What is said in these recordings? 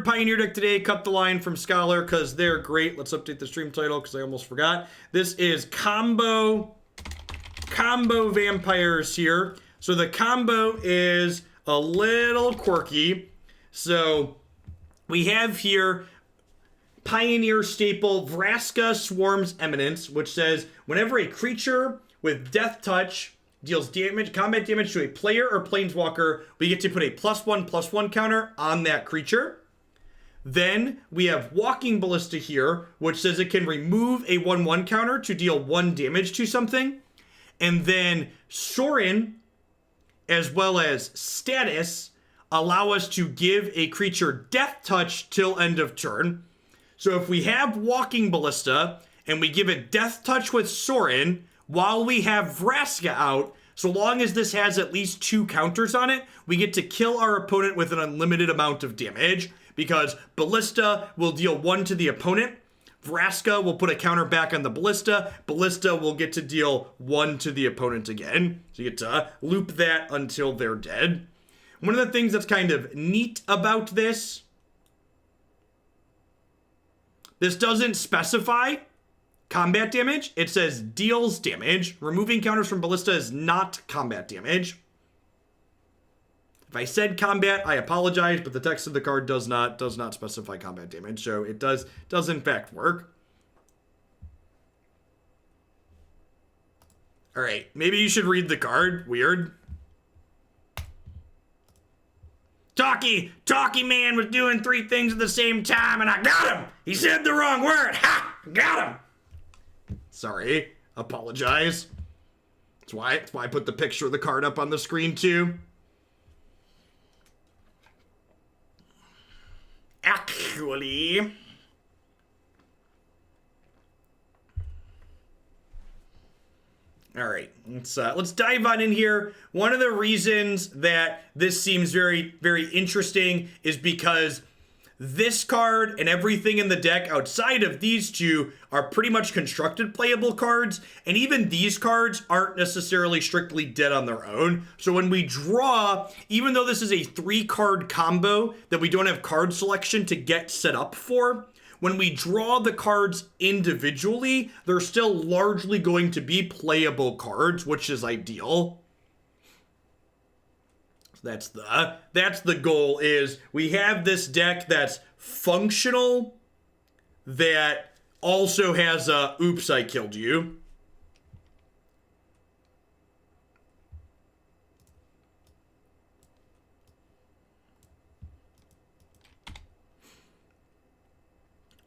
covered Pioneer deck today. Cut the line from Scholar because they're great. Let's update the stream title because I almost forgot. This is combo vampires here. So the combo is a little quirky. So we have here Pioneer staple Vraska Swarm's Eminence, which says whenever a creature with Death Touch deals combat damage to a player or planeswalker, we get to put a +1/+1 counter on that creature. Then we have Walking Ballista here, which says it can remove a 1/1 counter to deal 1 damage to something. And then Sorin, as well as Status, allow us to give a creature Death Touch till end of turn. So if we have Walking Ballista and we give it Death Touch with Sorin, while we have Vraska out, so long as this has at least 2 counters on it, we get to kill our opponent with an unlimited amount of damage, because Ballista will deal 1 to the opponent, Vraska will put a counter back on the Ballista, Ballista will get to deal 1 to the opponent again. So you get to loop that until they're dead. One of the things that's kind of neat about this doesn't specify combat damage. It says deals damage. Removing counters from Ballista is not combat damage. If I said combat, I apologize, but the text of the card does not specify combat damage, so it does in fact work. All right, maybe you should read the card. Weird. Talkie man was doing 3 things at the same time, and I got him. He said the wrong word. Ha! Got him. Sorry, apologize. That's why I put the picture of the card up on the screen too. Actually, all right, let's dive on in here. One of the reasons that this seems very, very interesting is because this card and everything in the deck outside of these 2 are pretty much constructed playable cards, and even these cards aren't necessarily strictly dead on their own. So when we draw, even though this is a 3-card combo that we don't have card selection to get set up for, when we draw the cards individually, they're still largely going to be playable cards, which is ideal. That's the goal, is we have this deck that's functional, that also has a oops, I killed you.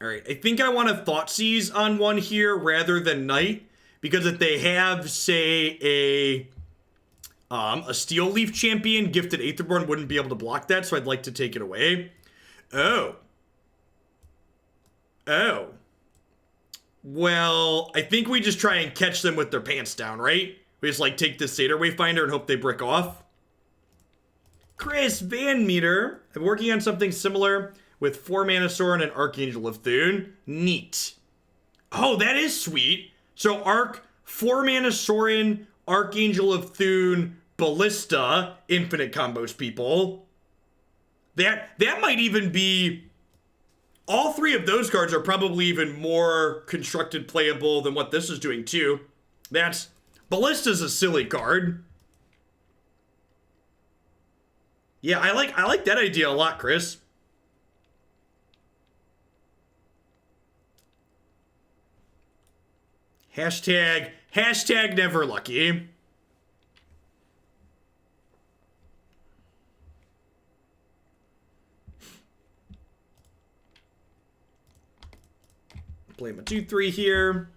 All right, I think I want to Thoughtseize on one here rather than Knight, because if they have, say, a Steel Leaf champion, Gifted Aetherborn wouldn't be able to block that, so I'd like to take it away. Oh. Well, I think we just try and catch them with their pants down, right? We just, like, take this Satyr Wayfinder and hope they brick off. Chris Van Meter. I'm working on something similar with 4 mana Sorin and Archangel of Thune. Neat. Oh, that is sweet. So 4 mana Sorin, Archangel of Thune, Ballista, infinite combos, people. That might even be... All 3 of those cards are probably even more constructed playable than what this is doing, too. Ballista's a silly card. Yeah, I like that idea a lot, Chris. Hashtag never lucky. Play my 2/3 here.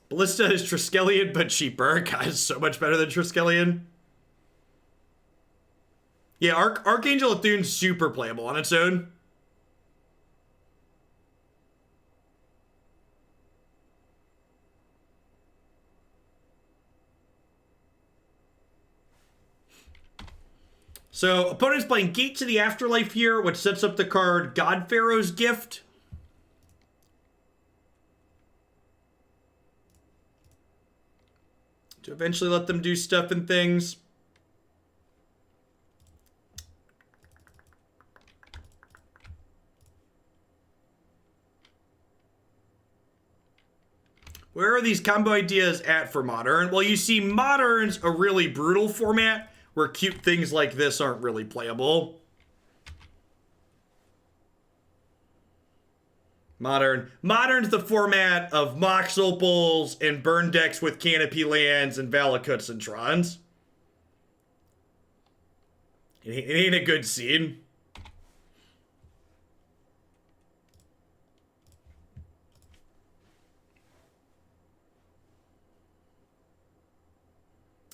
Ballista is Triskelion, but cheaper. God, it's so much better than Triskelion. Yeah, Archangel of Thune's super playable on its own. So, opponent's playing Gate to the Afterlife here, which sets up the card God Pharaoh's Gift. To eventually let them do stuff and things. Where are these combo ideas at for Modern? Well, you see, Modern's a really brutal format where cute things like this aren't really playable. Modern's the format of Mox Opals and burn decks with Canopy Lands and Valakuts and Trons. It ain't a good scene.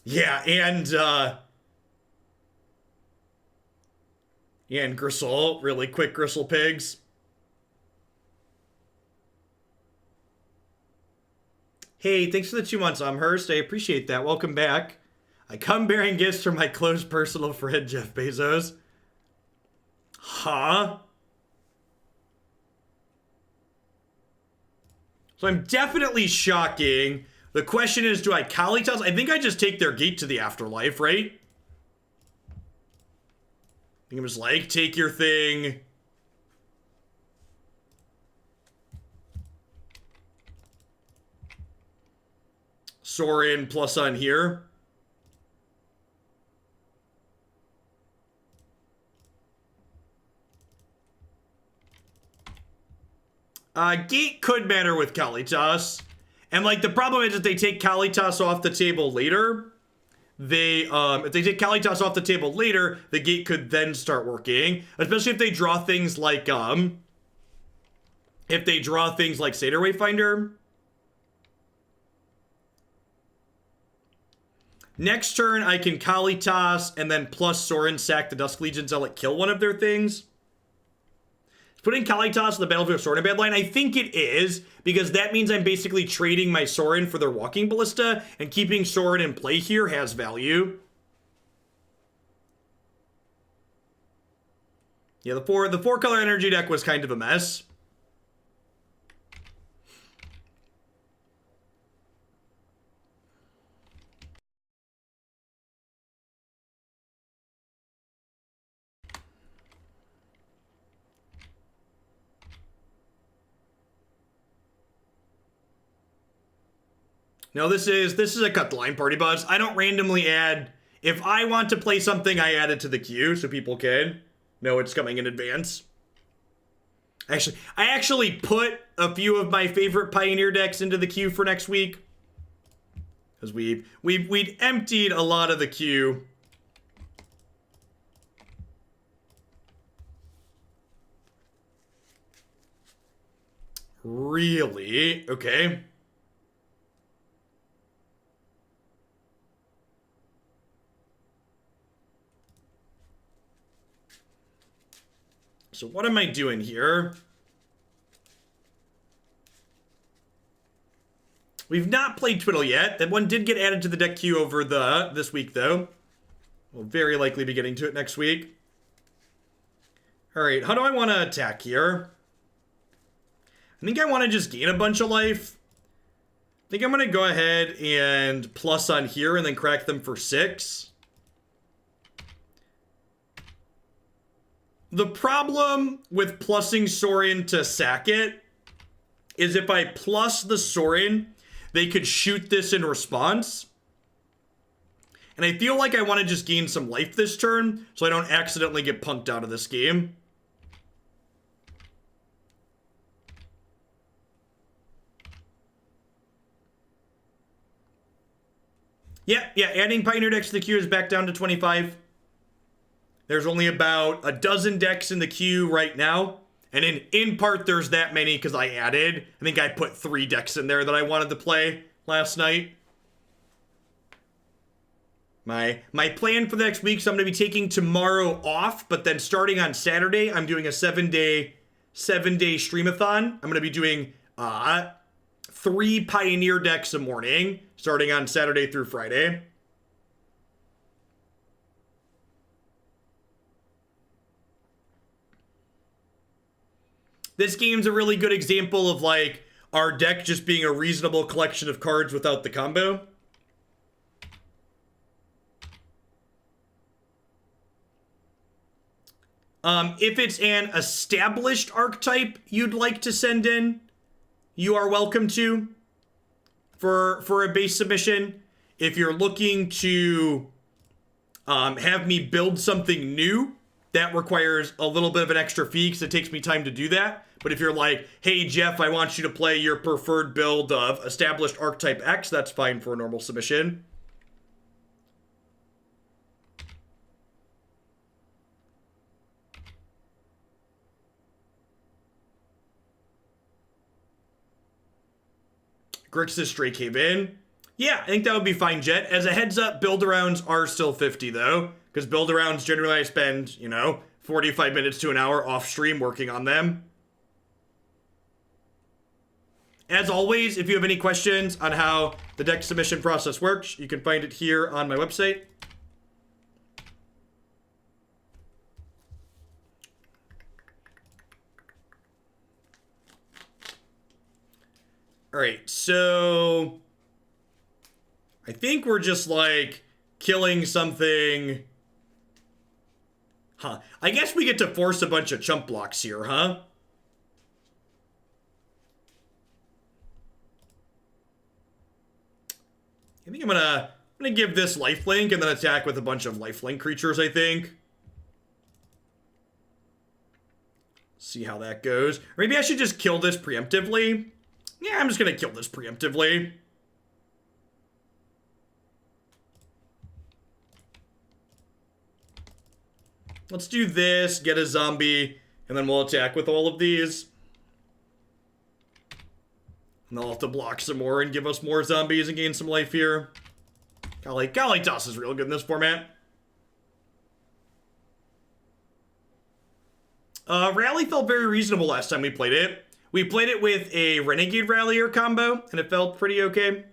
Yeah, and Gristle, really quick Gristle Pigs. Hey, thanks for the 2 months, Amherst. I appreciate that. Welcome back. I come bearing gifts from my close personal friend, Jeff Bezos. Huh? So I'm definitely shocking. The question is, do I Kalitas? I think I just take their gate to the afterlife, right? I think I'm just like, take your thing. Sorin plus on here. Gate could matter with Kalitas. And like the problem is that they take Kalitas off the table later. If they take Kalitas off the table later, the gate could then start working. Especially if they draw things like Satyr Wayfinder. Next turn, I can Kalitas and then plus Sorin sack the Dusk Legion Zealot, kill one of their things. Putting Kalitas on the battlefield of Sorin a bad line? I think it is, because that means I'm basically trading my Sorin for their Walking Ballista, and keeping Sorin in play here has value. Yeah, the four color energy deck was kind of a mess. No, this is a cut the line party boss. I don't randomly add. If I want to play something, I add it to the queue so people can know it's coming in advance. Actually, I actually put a few of my favorite Pioneer decks into the queue for next week. Because we'd emptied a lot of the queue. Really? Okay. So what am I doing here? We've not played Twiddle yet. That one did get added to the deck queue over this week, though. We'll very likely be getting to it next week. All right, how do I want to attack here? I think I want to just gain a bunch of life. I think I'm going to go ahead and plus on here and then crack them for 6. The problem with plussing Sorin to sack it is if I plus the Sorin, they could shoot this in response. And I feel like I want to just gain some life this turn so I don't accidentally get punked out of this game. Yeah, adding Pioneer decks to the queue is back down to 25. There's only about a dozen decks in the queue right now. And in part, there's that many because I added. I think I put 3 decks in there that I wanted to play last night. My plan for the next week, so I'm going to be taking tomorrow off. But then starting on Saturday, I'm doing a 7-day streamathon. I'm going to be doing 3 Pioneer decks a morning, starting on Saturday through Friday. This game's a really good example of, like, our deck just being a reasonable collection of cards without the combo. If it's an established archetype you'd like to send in, you are welcome to. for a base submission. If you're looking to have me build something new, that requires a little bit of an extra fee because it takes me time to do that. But if you're like, hey, Jeff, I want you to play your preferred build of established archetype X, that's fine for a normal submission. Grixis Stray Cave In. Yeah, I think that would be fine, Jet. As a heads up, build-arounds are still 50, though. Because build-arounds, generally I spend, 45 minutes to an hour off-stream working on them. As always, if you have any questions on how the deck submission process works, you can find it here on my website. Alright, so I think we're just like killing something. Huh. I guess we get to force a bunch of chump blocks here, huh? I think I'm gonna give this lifelink and then attack with a bunch of lifelink creatures, I think. See how that goes. Or maybe I should just kill this preemptively. Yeah, I'm just gonna kill this preemptively. Let's do this, get a zombie, and then we'll attack with all of these. And they'll have to block some more and give us more zombies and gain some life here. Kalitas is real good in this format. Rally felt very reasonable last time we played it. We played it with a Renegade Rallier combo, and it felt pretty okay.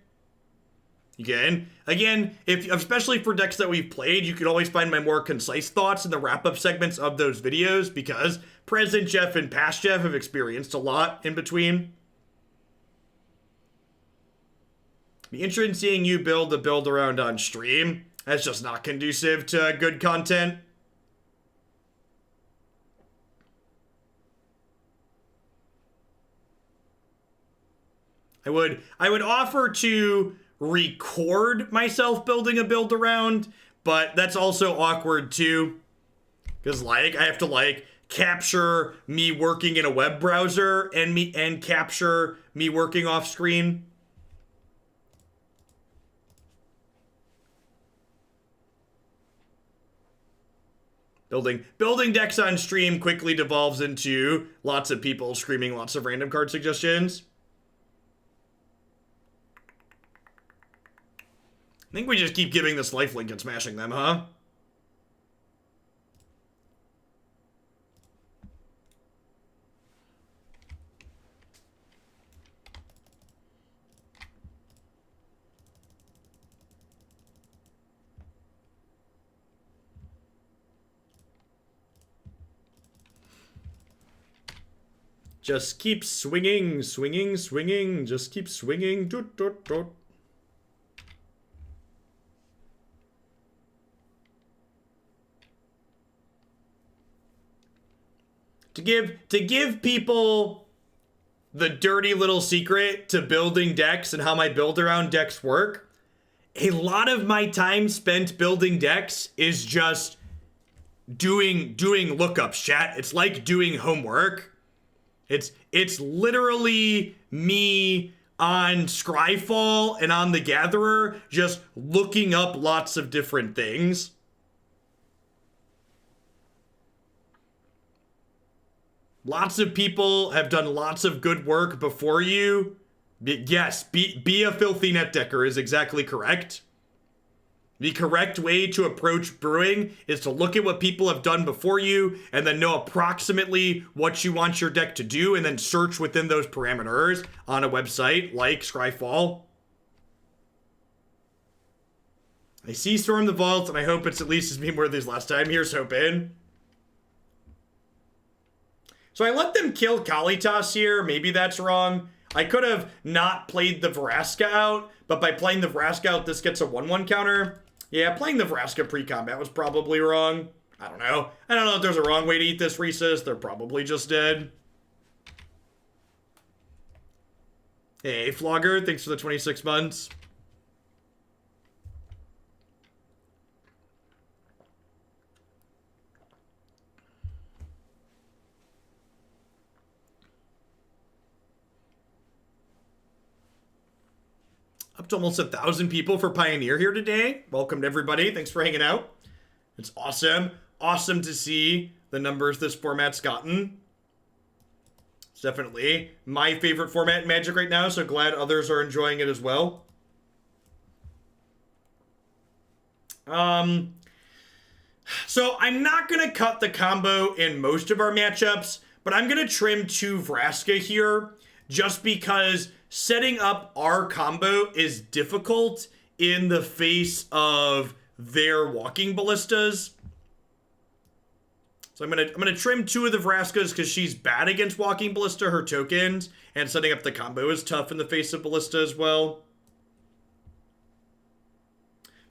Again, especially for decks that we've played, you can always find my more concise thoughts in the wrap-up segments of those videos, because present Jeff and past Jeff have experienced a lot in between. Be interested in seeing you build a build-around on stream. That's just not conducive to good content. I would offer to record myself building a build around, but that's also awkward too. Because I have to capture me working in a web browser and capture me working off screen. Building decks on stream quickly devolves into lots of people screaming lots of random card suggestions. I think we just keep giving this lifelink and smashing them, huh? Just keep swinging, swinging, swinging. Just keep swinging. Doot, doot, doot. To give people the dirty little secret to building decks and how my build around decks work, a lot of my time spent building decks is just doing lookups, chat. It's like doing homework. It's literally me on Scryfall and on the Gatherer just looking up lots of different things. Lots of people have done lots of good work before you. Yes, be a filthy net decker is exactly correct. The correct way to approach brewing is to look at what people have done before you and then know approximately what you want your deck to do and then search within those parameters on a website like Scryfall. I see Storm the Vault, and I hope it's at least as meme worthy as last time. Here's hoping. So I let them kill Kalitas here. Maybe that's wrong. I could have not played the Vraska out, but by playing the Vraska out, this gets a 1/1 counter. Yeah, playing the Vraska pre-combat was probably wrong. I don't know. I don't know if there's a wrong way to eat this Rhesus. They're probably just dead. Hey, Flogger, thanks for the 26 months. Up to almost 1,000 people for Pioneer here today. Welcome to everybody. Thanks for hanging out. It's awesome. Awesome to see the numbers this format's gotten. It's definitely my favorite format in Magic right now, so glad others are enjoying it as well. So I'm not going to cut the combo in most of our matchups, but I'm going to trim 2 Vraska here just because setting up our combo is difficult in the face of their Walking Ballistas. So I'm gonna trim 2 of the Vraskas because she's bad against Walking Ballista, her tokens, and setting up the combo is tough in the face of Ballista as well.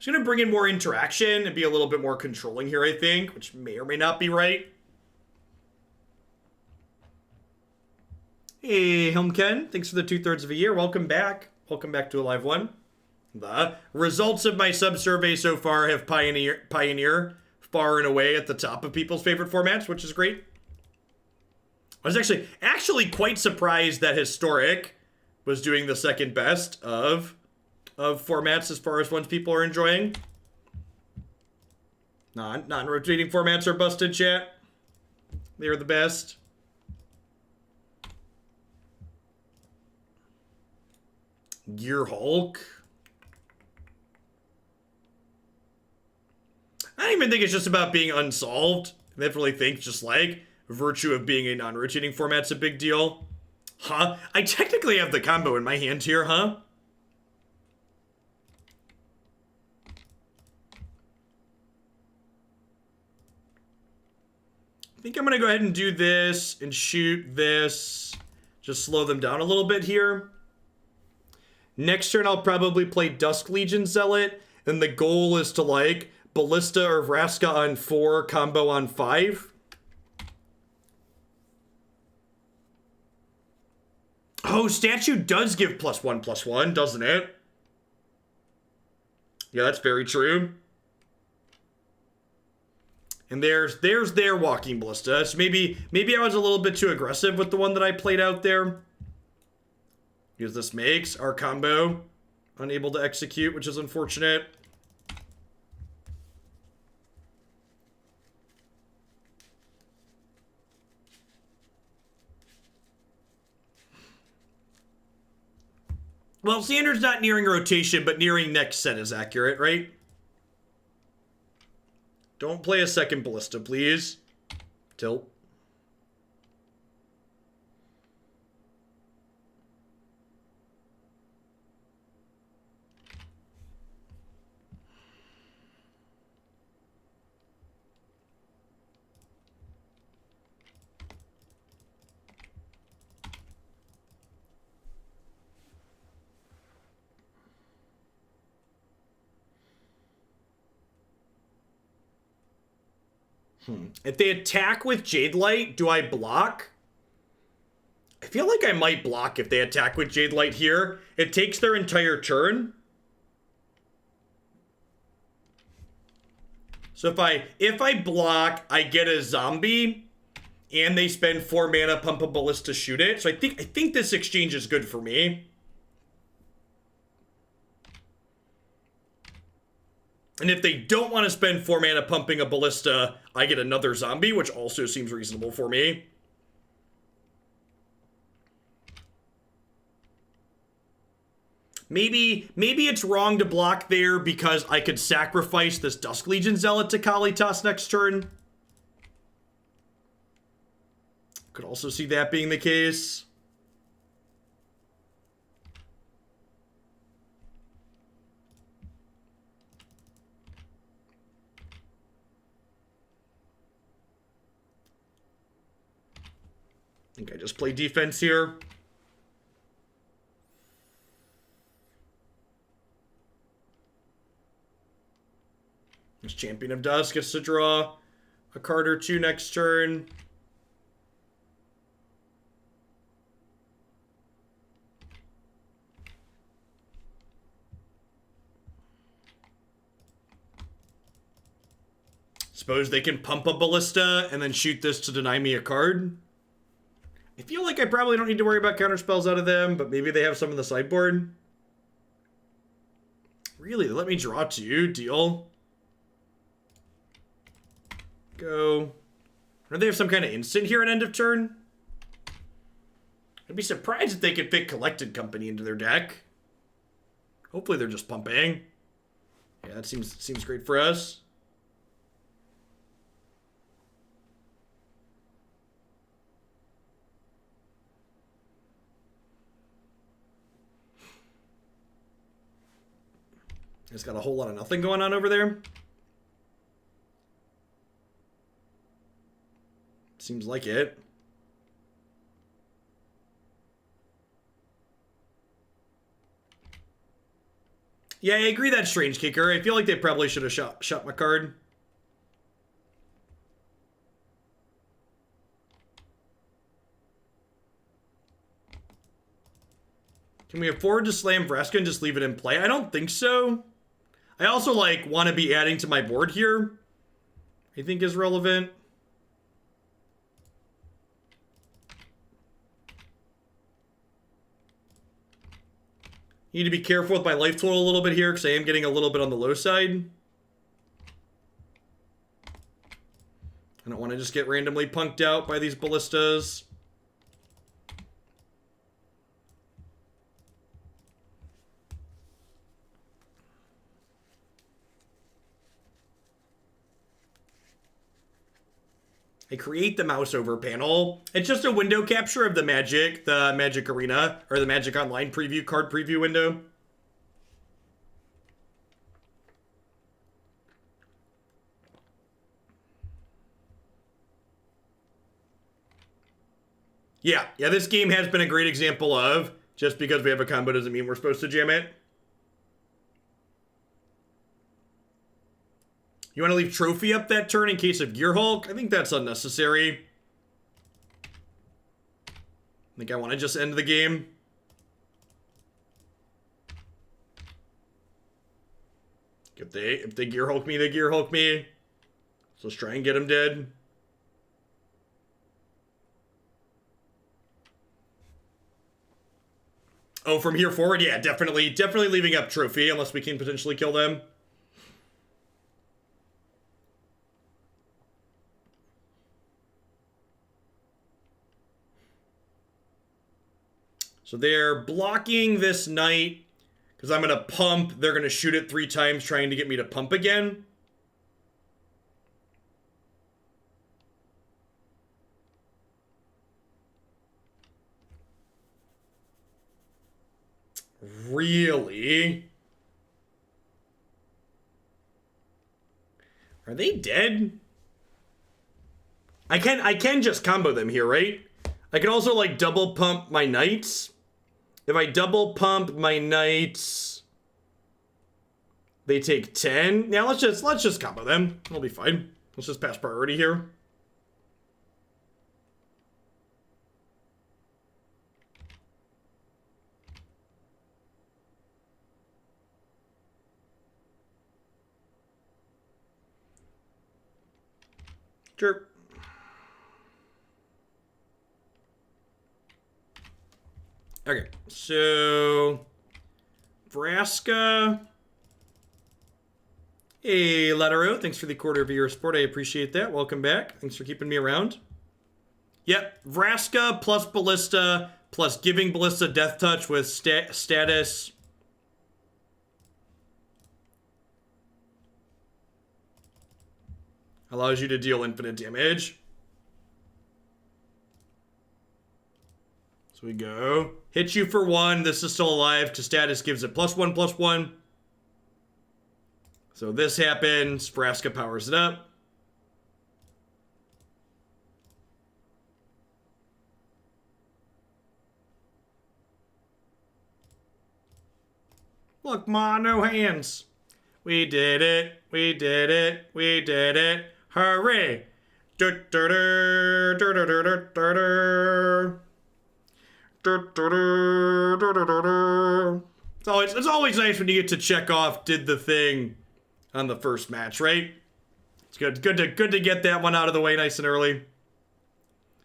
Just gonna bring in more interaction and be a little bit more controlling here, I think, which may or may not be right. Hey, Helmken, thanks for the 2/3 of a year. Welcome back. Welcome back to a live one. The results of my sub-survey so far have Pioneer far and away at the top of people's favorite formats, which is great. I was actually quite surprised that Historic was doing the second best of formats as far as ones people are enjoying. Non-rotating formats are busted, chat. They're the best. Gear Hulk. I don't even think it's just about being unsolved. I definitely think just like virtue of being a non-rotating format's a big deal. Huh? I technically have the combo in my hand here, huh? I think I'm gonna go ahead and do this and shoot this. Just slow them down a little bit here. Next turn, I'll probably play Dusk Legion Zealot, and the goal is to, like, Ballista or Vraska on 4, combo on 5. Oh, Statue does give +1/+1, doesn't it? Yeah, that's very true. And there's their Walking Ballista. So maybe I was a little bit too aggressive with the one that I played out there. Because this makes our combo unable to execute, which is unfortunate. Well, Xander's not nearing rotation, but nearing next set is accurate, right? Don't play a second Ballista, please. Tilt. If they attack with Jade Light, do I block? I feel like I might block if they attack with Jade Light here. It takes their entire turn. So if I block, I get a zombie, and they spend 4 mana, pump a Ballista, shoot it. So I think this exchange is good for me. And if they don't want to spend 4 mana pumping a Ballista, I get another zombie, which also seems reasonable for me. Maybe it's wrong to block there because I could sacrifice this Dusk Legion Zealot to Kalitas next turn. Could also see that being the case. I think I just play defense here. This Champion of Dusk gets to draw a card or 2 next turn. Suppose they can pump a ballista and then shoot this to deny me a card. I feel like I probably don't need to worry about counterspells out of them, but maybe they have some in the sideboard. Really, they let me draw 2. Deal. Go. Or they have some kind of instant here at end of turn? I'd be surprised if they could fit Collected Company into their deck. Hopefully they're just pumping. Yeah, that seems great for us. It's got a whole lot of nothing going on over there. Seems like it. Yeah, I agree that's Strange Kicker. I feel like they probably should have shot my card. Can we afford to slam Vraska and just leave it in play? I don't think so. I also, like, want to be adding to my board here. I think is relevant. Need to be careful with my life total a little bit here because I am getting a little bit on the low side. I don't want to just get randomly punked out by these ballistas. I create the mouse over panel. It's just a window capture of the Magic Arena, or the Magic Online preview, card preview window. Yeah, this game has been a great example of, just because we have a combo doesn't mean we're supposed to jam it. You want to leave Trophy up that turn in case of Gear Hulk? I think that's unnecessary. I think I want to just end the game. If they Gear Hulk me, they Gear Hulk me. So let's try and get him dead. Oh, from here forward? Yeah, definitely leaving up Trophy unless we can potentially kill them. So they're blocking this knight because I'm going to pump. They're going to shoot it 3 times trying to get me to pump again. Really? Are they dead? I can just combo them here, right? I can also like double pump my knights. If I double pump my knights, they take 10. Now let's just combo them. It'll be fine. Let's just pass priority here. Sure. Okay, so Vraska. Hey, Latero, thanks for the quarter of your support. I appreciate that. Welcome back. Thanks for keeping me around. Yep, Vraska plus Ballista plus giving Ballista Death Touch with status. Allows you to deal infinite damage. So we go. Hit you for 1. This is still alive because status gives it +1/+1. So this happens. Vraska powers it up. Look, Ma, no hands. We did it. We did it. We did it. Hooray. It's always nice when you get to check off did the thing on the first match, right? It's good. Good to get that one out of the way nice and early.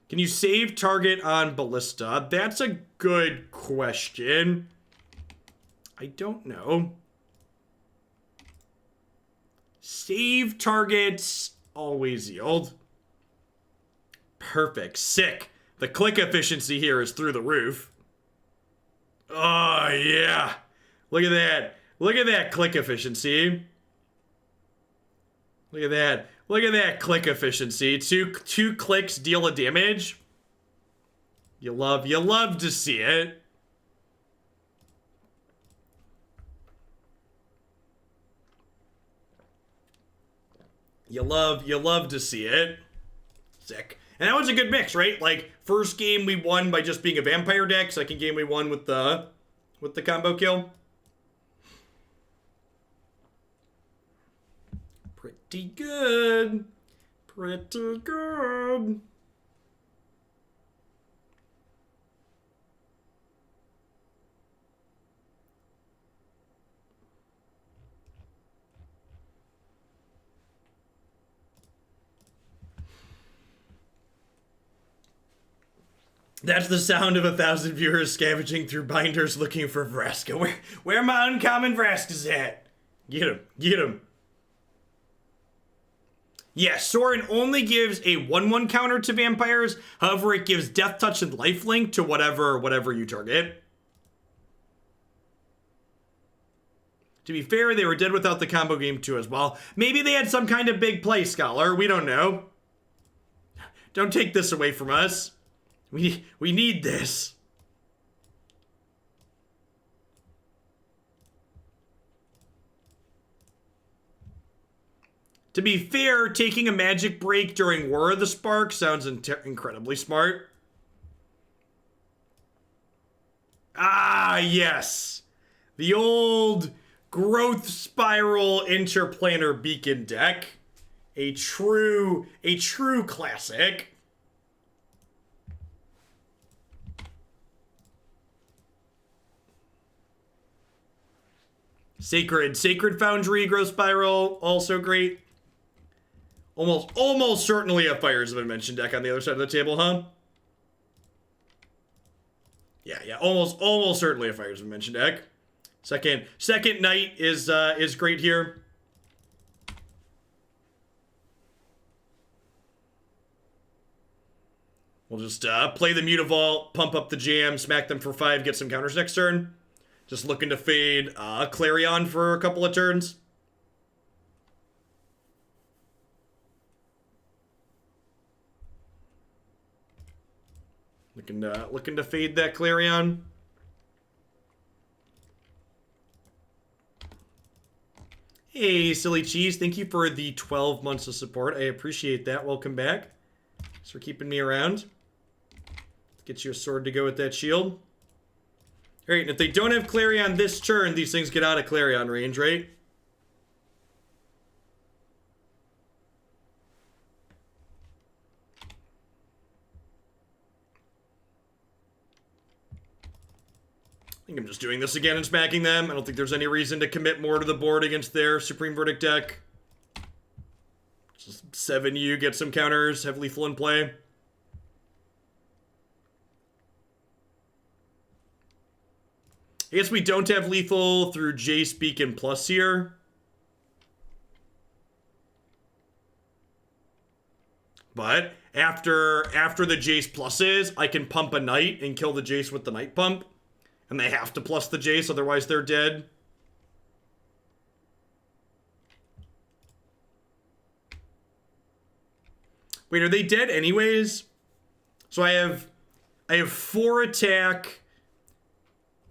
Can you save target on Ballista? That's a good question. I don't know. Save targets always yield. Perfect. Sick. The click efficiency here is through the roof. Oh, yeah. Look at that. Look at that click efficiency. Look at that. Look at that click efficiency. Two clicks deal a damage. You love to see it. You love to see it. Sick. And that was a good mix, right? Like, first game we won by just being a vampire deck. Second game we won with the combo kill. Pretty good. Pretty good. That's the sound of 1,000 viewers scavenging through binders looking for Vraska. Where my uncommon Vraskas at? Get him. Get him. Yeah, Sorin only gives a 1/1 counter to vampires. However, it gives Death Touch and Lifelink to whatever you target. To be fair, they were dead without the combo game too as well. Maybe they had some kind of big play, Scholar. We don't know. Don't take this away from us. We need this. To be fair, taking a magic break during War of the Spark sounds incredibly smart. Ah, yes. The old Growth Spiral Interplanar Beacon deck. A true classic. Sacred Foundry, Growth Spiral, also great. Almost certainly a Fires of Invention deck on the other side of the table, huh? Yeah, almost certainly a Fires of Invention deck. Second Knight is great here. We'll just play the Mutavault, pump up the jam, smack them for 5, get some counters next turn. Just looking to fade Clarion for a couple of turns. Looking to fade that Clarion. Hey, Silly Cheese, thank you for the 12 months of support. I appreciate that. Welcome back. Thanks for keeping me around. Get you a sword to go with that shield. Alright, and if they don't have Clarion this turn, these things get out of Clarion range, right? I think I'm just doing this again and smacking them. I don't think there's any reason to commit more to the board against their Supreme Verdict deck. Just 7U, get some counters, have lethal in play. I guess we don't have lethal through Jace Beacon Plus here. But after the Jace pluses, I can pump a Knight and kill the Jace with the Knight pump. And they have to plus the Jace, otherwise they're dead. Wait, are they dead anyways? So I have 4 attack,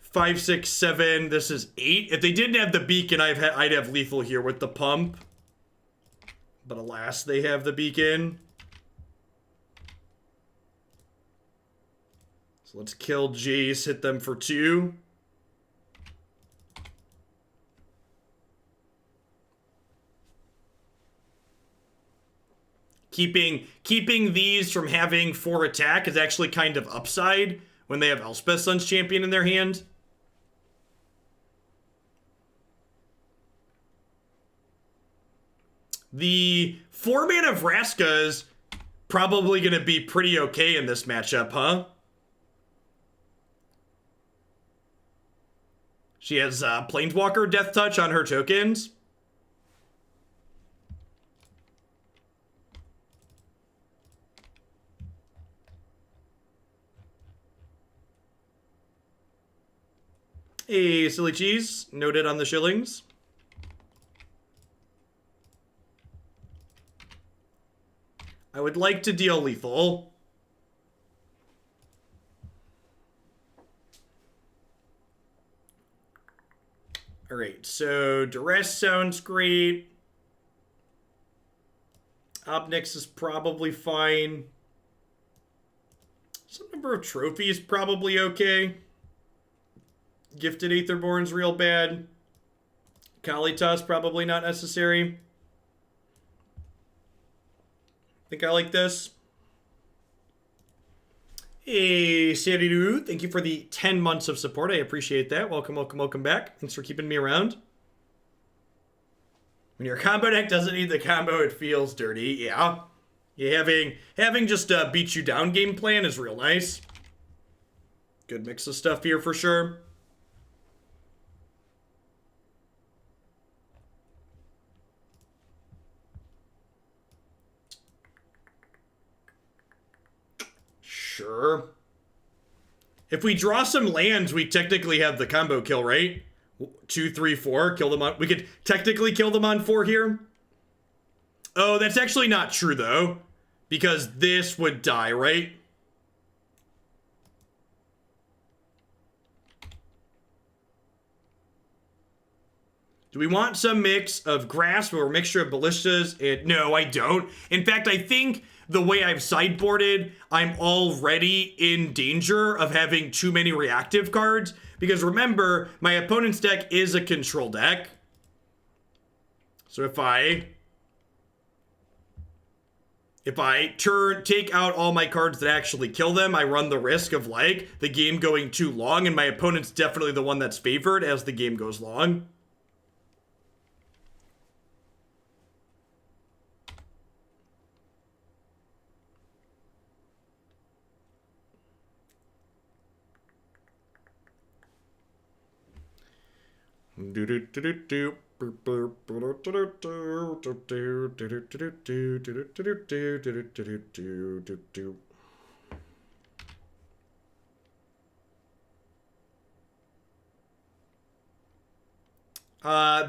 5, 6, 7. This is 8. If they didn't have the beacon, I'd have lethal here with the pump. But alas, they have the beacon. So let's kill Jace, hit them for 2. Keeping these from having 4 attack is actually kind of upside when they have Elspeth Sun's Champion in their hand. The 4-mana Vraska is probably going to be pretty okay in this matchup, huh? She has Planeswalker Death Touch on her tokens. Hey, silly cheese. Noted on the shillings. I would like to deal lethal. Alright, so Duress sounds great. Ob Nixilis is probably fine. Some number of trophies probably okay. Gifted Aetherborn's real bad. Kalitas probably not necessary. Think I like this. Hey, Sariru, thank you for the 10 months of support. I appreciate that. Welcome, welcome, welcome back. Thanks for keeping me around. When your combo deck doesn't need the combo, it feels dirty. Yeah. Having just a beat you down game plan is real nice. Good mix of stuff here for sure. Sure. If we draw some lands, we technically have the combo kill, right? 2, 3, 4. Kill them on. We could technically kill them on 4 here. Oh, that's actually not true, though. Because this would die, right? Do we want some mix of Grasp or a mixture of Ballistas? No, I don't. In fact, I think the way I've sideboarded, I'm already in danger of having too many reactive cards. Because remember, my opponent's deck is a control deck. So if I take out all my cards that actually kill them, I run the risk of, like, the game going too long, and my opponent's definitely the one that's favored as the game goes long.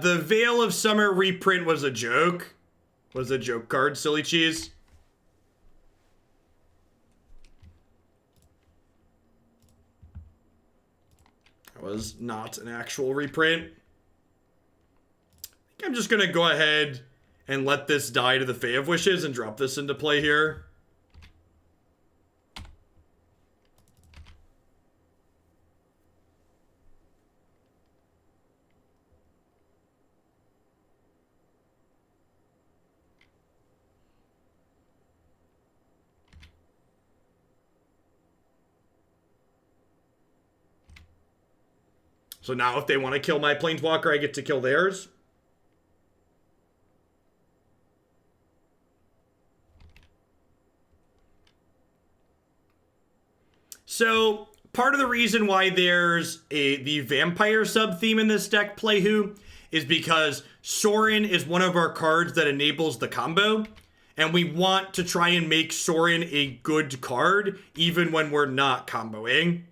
The Veil of Summer reprint was a joke. Was a joke card, silly cheese. That was not an actual reprint. I think I'm just gonna go ahead and let this die to the Fae of Wishes and drop this into play here. So now if they want to kill my Planeswalker, I get to kill theirs. So part of the reason why there's the vampire sub-theme in this deck, Playhu, is because Sorin is one of our cards that enables the combo. And we want to try and make Sorin a good card, even when we're not comboing.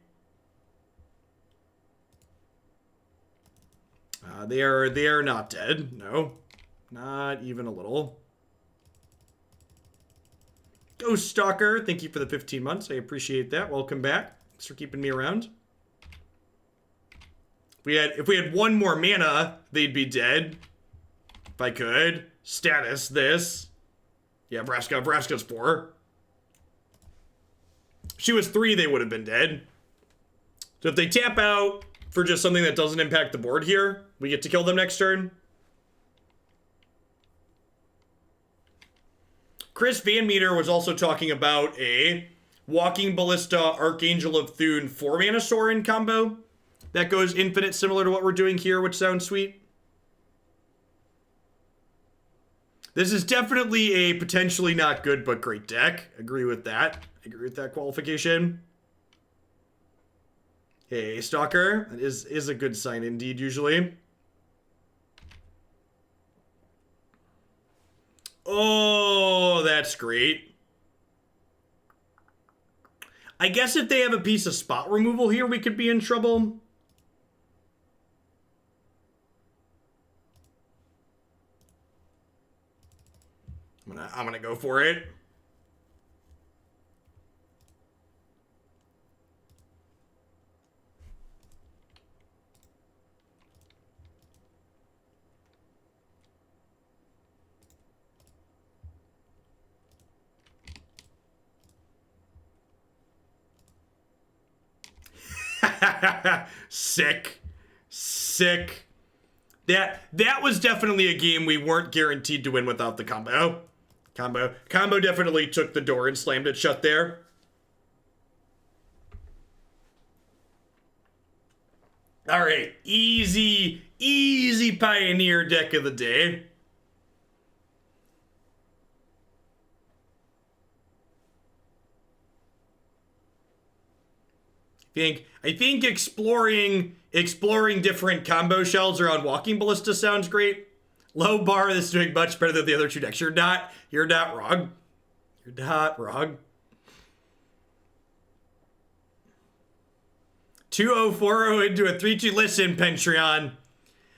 They are not dead. No, not even a little. Ghost Stalker, thank you for the 15 months. I appreciate that. Welcome back. Thanks for keeping me around. If we had one more mana, they'd be dead. If I could. Status this. Yeah, Vraska's 4. If she was 3, they would have been dead. So if they tap out for just something that doesn't impact the board here, we get to kill them next turn. Chris Van Meter was also talking about a Walking Ballista Archangel of Thune 4-mana Sorin combo that goes infinite, similar to what we're doing here, which sounds sweet. This is definitely a potentially not good but great deck. Agree with that. Agree with that qualification. Hey, Stalker. That is a good sign indeed, usually. Oh, that's great. I guess if they have a piece of spot removal here, we could be in trouble. I'm gonna go for it. Sick. Sick. That was definitely a game we weren't guaranteed to win without the combo. Combo definitely took the door and slammed it shut there. All right, easy Pioneer deck of the day. I think exploring different combo shells around Walking Ballista sounds great. Low bar, this is doing much better than the other two decks. You're not wrong. You're not wrong. 2040 into a 3-2. Listen, Pentreon.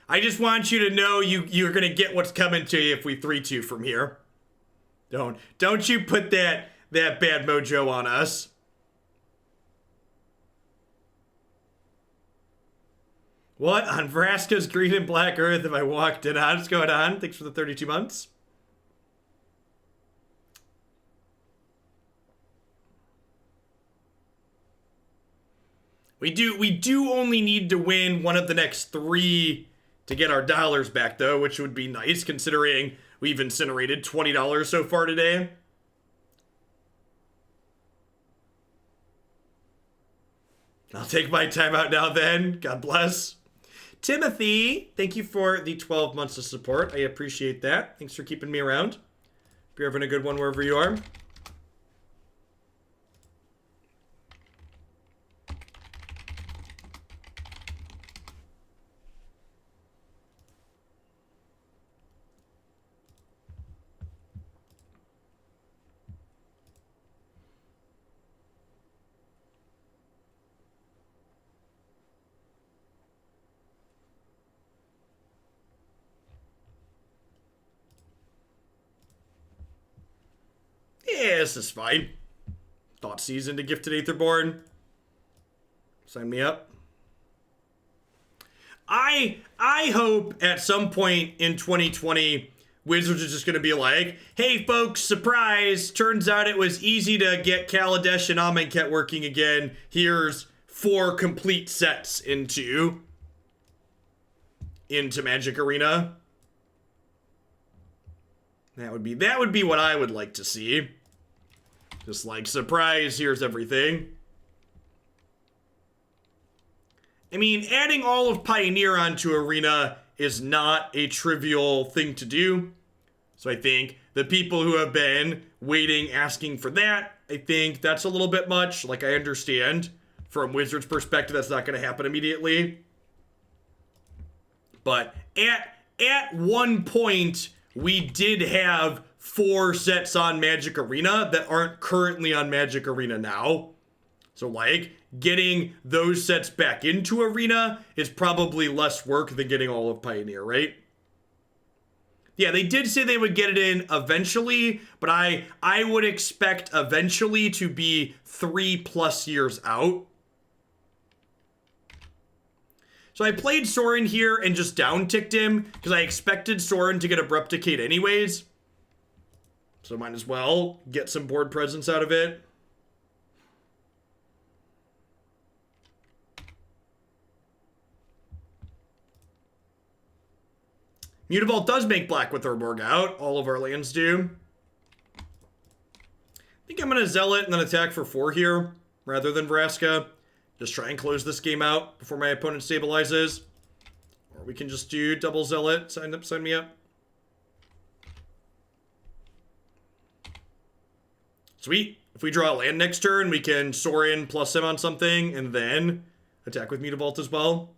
I just want you to know you're gonna get what's coming to you if we 3-2 from here. Don't you put that bad mojo on us. What? On Vraska's Green and Black Earth have I walked in on? What's going on? Thanks for the 32 months. We do only need to win one of the next 3 to get our dollars back, though, which would be nice, considering we've incinerated $20 so far today. I'll take my time out now then. God bless. Timothy, thank you for the 12 months of support. I appreciate that. Thanks for keeping me around. Hope you're having a good one wherever you are. Yeah, this is fine. Thoughtseize into Gifted Aetherborn. Sign me up. I hope at some point in 2020, Wizards is just going to be like, hey folks, surprise! Turns out it was easy to get Kalitas and Amonkhet working again. Here's 4 complete sets into Magic Arena. That would be what I would like to see. Just like, surprise, here's everything. I mean, adding all of Pioneer onto Arena is not a trivial thing to do. So I think the people who have been waiting, asking for that, I think that's a little bit much. Like, I understand from Wizards' perspective, that's not going to happen immediately. But at one point, we did have 4 sets on Magic Arena that aren't currently on Magic Arena now. So, like, getting those sets back into Arena is probably less work than getting all of Pioneer, right? Yeah, they did say they would get it in eventually, but I would expect eventually to be 3+ years out. So I played Sorin here and just down-ticked him because I expected Sorin to get Abrupt Decay anyways. So might as well get some board presence out of it. Mutavault does make black with Urborg out. All of our lands do. I think I'm going to Zealot and then attack for 4 here rather than Vraska. Just try and close this game out before my opponent stabilizes. Or we can just do double Zealot. Sign me up. Sweet. If we draw a land next turn, we can Sorin plus him on something, and then attack with Mutavault as well.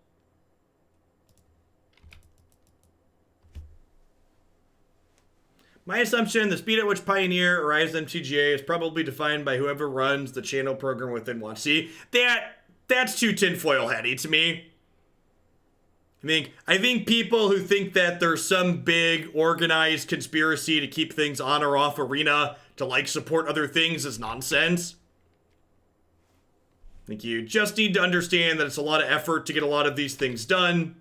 My assumption, the speed at which Pioneer arrives at MTGA is probably defined by whoever runs the channel program within WotC. That's too tinfoil hatty to me. I think people who think that there's some big organized conspiracy to keep things on or off Arena to like support other things is nonsense. I think you just need to understand that it's a lot of effort to get a lot of these things done.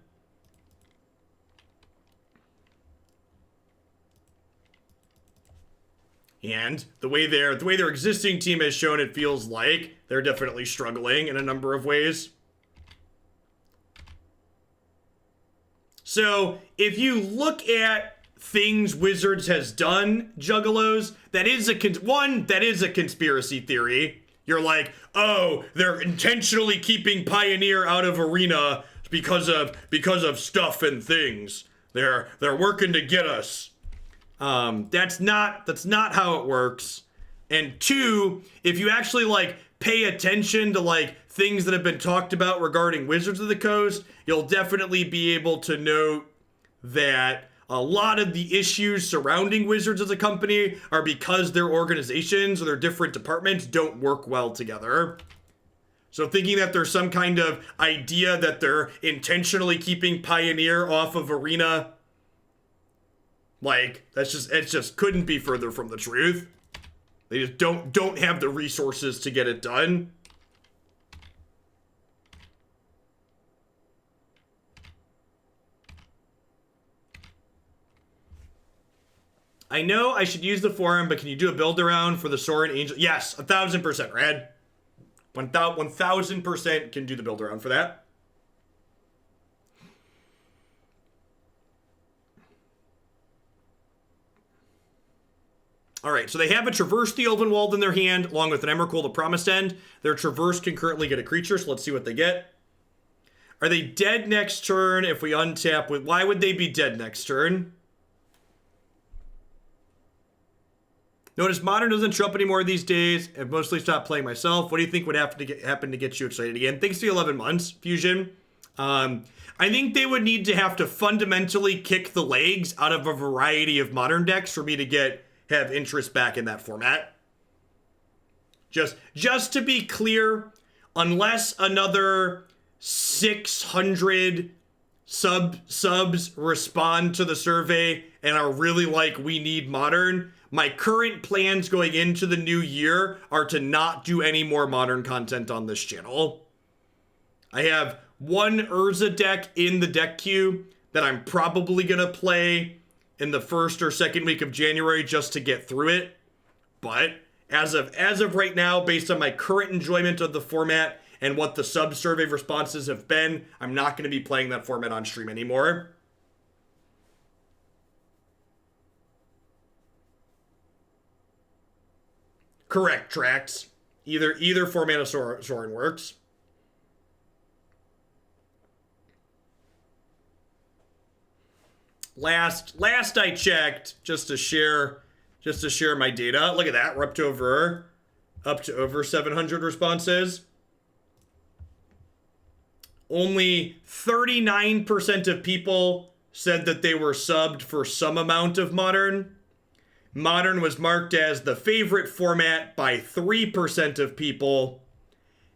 And the way their existing team has shown, it feels like they're definitely struggling in a number of ways. So if you look at things Wizards has done, Juggalos, that is a conspiracy theory. You're like, oh, they're intentionally keeping Pioneer out of Arena because of stuff and things. They're working to get us. That's not how it works. And two, if you actually like pay attention to like things that have been talked about regarding Wizards of the Coast, you'll definitely be able to note that a lot of the issues surrounding Wizards as a company are because their organizations or their different departments don't work well together. So thinking that there's some kind of idea that they're intentionally keeping Pioneer off of Arena, like, it just couldn't be further from the truth. They just don't have the resources to get it done. I know I should use the forum, but can you do a build around for the Sorin Angel? Yes, 1,000%, Rad. 1,000% can do the build around for that. All right, so they have a Traverse the Ulvenwald in their hand, along with an Emrakul, the Promised End. Their Traverse can currently get a creature, so let's see what they get. Are they dead next turn if we untap with... Why would they be dead next turn? Notice Modern doesn't show up anymore these days. I've mostly stopped playing myself. What do you think would have to happen to get you excited again? Thanks to the 11 months, Fusion. I think they would need to have to fundamentally kick the legs out of a variety of Modern decks for me to have interest back in that format. Just to be clear, unless another 600 subs respond to the survey and are really like, we need Modern, my current plans going into the new year are to not do any more Modern content on this channel. I have one Urza deck in the deck queue that I'm probably going to play in the first or second week of January just to get through it. But as of right now, based on my current enjoyment of the format and what the sub-survey responses have been, I'm not going to be playing that format on stream anymore. Correct, Trax. Either format of Sorin works. Last I checked, just to share my data. Look at that. We're up to over 700 responses. Only 39% of people said that they were subbed for some amount of Modern. Modern was marked as the favorite format by 3% of people,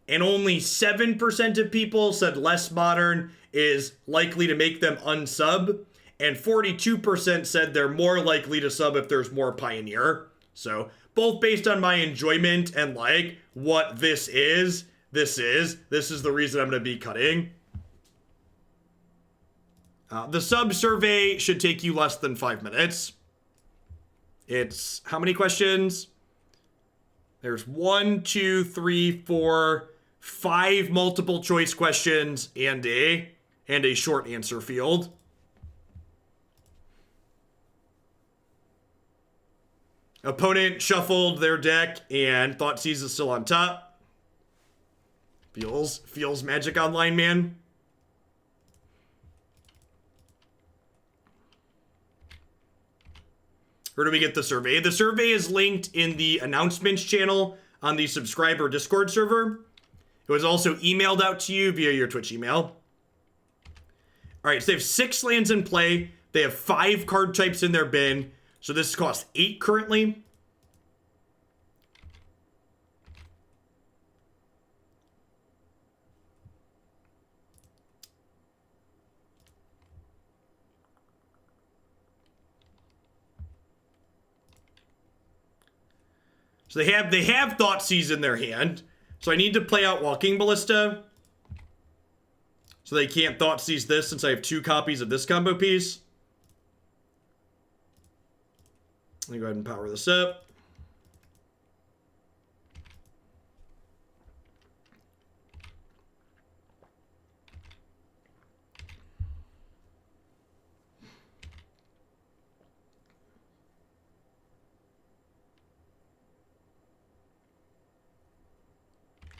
and only 7% of people said less Modern is likely to make them unsub, and 42% said they're more likely to sub if there's more Pioneer. So both based on my enjoyment and like what this is the reason I'm going to be cutting. The sub survey should take you less than 5 minutes. It's how many questions? There's 1, 2, 3, 4, 5 multiple choice questions and a short answer field. Opponent shuffled their deck and Thoughtseize is still on top. Feels Magic Online, man. Where do we get the survey? The survey is linked in the announcements channel on the subscriber Discord server. It was also emailed out to you via your Twitch email. All right, so they have 6 lands in play. They have 5 card types in their bin. So this costs 8 currently. So they have Thoughtseize in their hand. So I need to play out Walking Ballista. So they can't Thoughtseize this since I have 2 copies of this combo piece. Let me go ahead and power this up.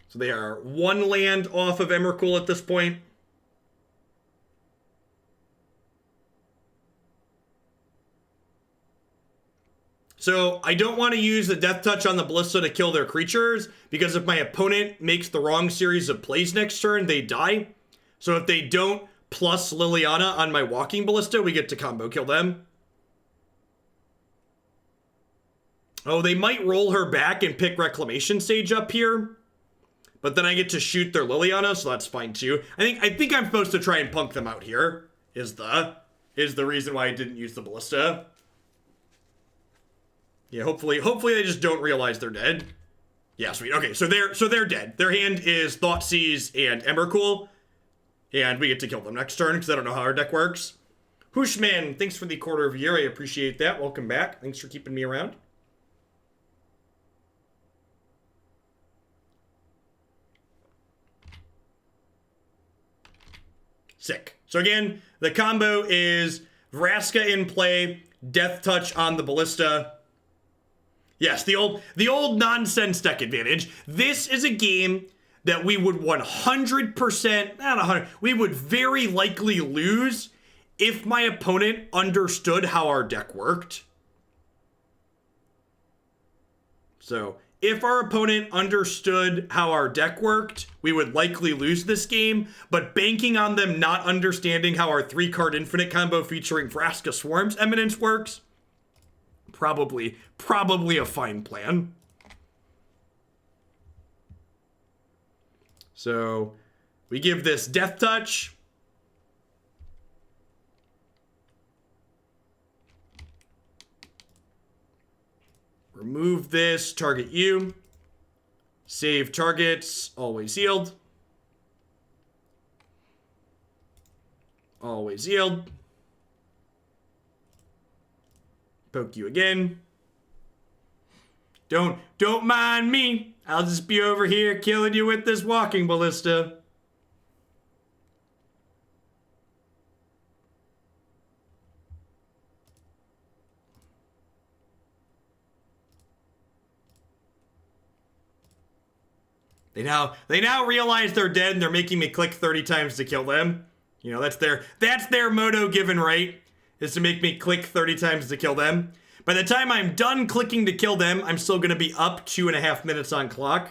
So they are 1 land off of Emrakul at this point. So I don't want to use the Death Touch on the Ballista to kill their creatures, because if my opponent makes the wrong series of plays next turn, they die. So if they don't plus Liliana on my Walking Ballista, we get to combo kill them. Oh, they might roll her back and pick Reclamation Sage up here. But then I get to shoot their Liliana, so that's fine too. I think I'm supposed to try and punk them out here, is the reason why I didn't use the Ballista. Yeah, hopefully they just don't realize they're dead. Yeah, sweet. Okay, so they're dead. Their hand is Thoughtseize and Emrakul. And we get to kill them next turn, because I don't know how our deck works. Hushman, thanks for the quarter of a year. I appreciate that. Welcome back. Thanks for keeping me around. Sick. So again, the combo is Vraska in play, Death Touch on the Ballista. Yes, the old nonsense deck advantage. This is a game that we would 100%, not 100, we would very likely lose if my opponent understood how our deck worked. So, if our opponent understood how our deck worked, we would likely lose this game, but banking on them not understanding how our 3-card infinite combo featuring Vraska Swarms Eminence works, probably a fine plan. So, we give this Death Touch. Remove this, target you. Save targets, always yield. Always yield. Poke you again. Don't mind me. I'll just be over here killing you with this Walking Ballista. They now realize they're dead and they're making me click 30 times to kill them. You know, that's their motto given right, is to make me click 30 times to kill them. By the time I'm done clicking to kill them, I'm still gonna be up 2.5 minutes on clock.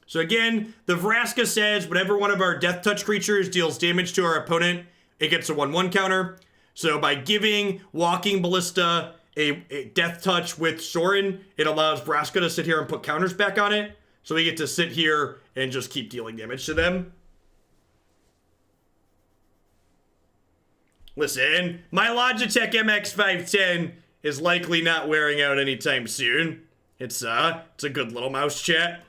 So again, the Vraska says whenever one of our Death Touch creatures deals damage to our opponent, it gets a 1/1 counter. So by giving Walking Ballista a Death Touch with Sorin, it allows Vraska to sit here and put counters back on it. So we get to sit here and just keep dealing damage to them. Listen, my Logitech MX510 is likely not wearing out anytime soon. It's a good little mouse chat.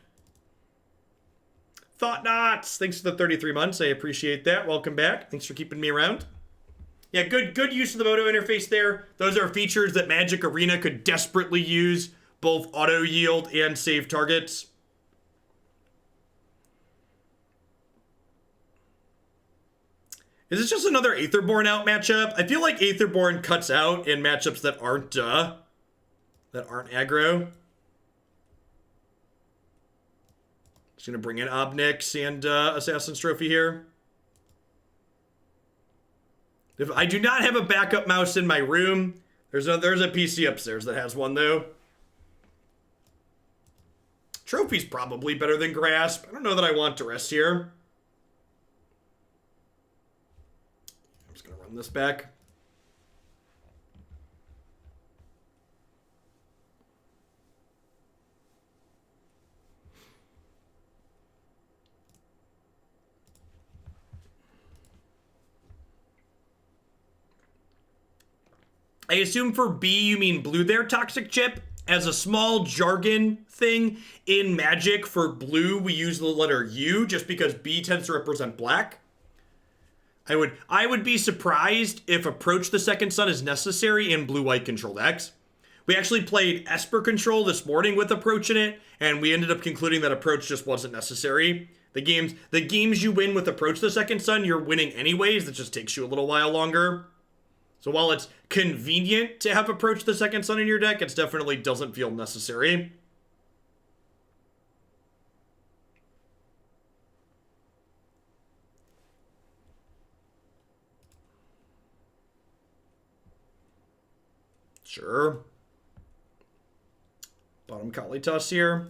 Thought Knots, thanks for the 33 months. I appreciate that. Welcome back. Thanks for keeping me around. Yeah, good use of the Moto interface there. Those are features that Magic Arena could desperately use, both auto yield and save targets. Is this just another Aetherborn out matchup? I feel like Aetherborn cuts out in matchups that aren't aggro. Just gonna bring in Ob Nix and Assassin's Trophy here. If I do not have a backup mouse in my room, there's a PC upstairs that has one though. Trophy's probably better than Grasp. I don't know that I want Duress here. I'm just gonna run this back. I assume for B you mean blue there, Toxic Chip? As a small jargon thing, in Magic for blue we use the letter U just because B tends to represent black. I would be surprised if Approach the Second Sun is necessary in blue-white control decks. We actually played Esper Control this morning with Approach in it, and we ended up concluding that Approach just wasn't necessary. The games you win with Approach the Second Sun, you're winning anyways. That just takes you a little while longer. So while it's convenient to have Approach the Second Sun in your deck, it definitely doesn't feel necessary. Sure. Bottom Kalitas here.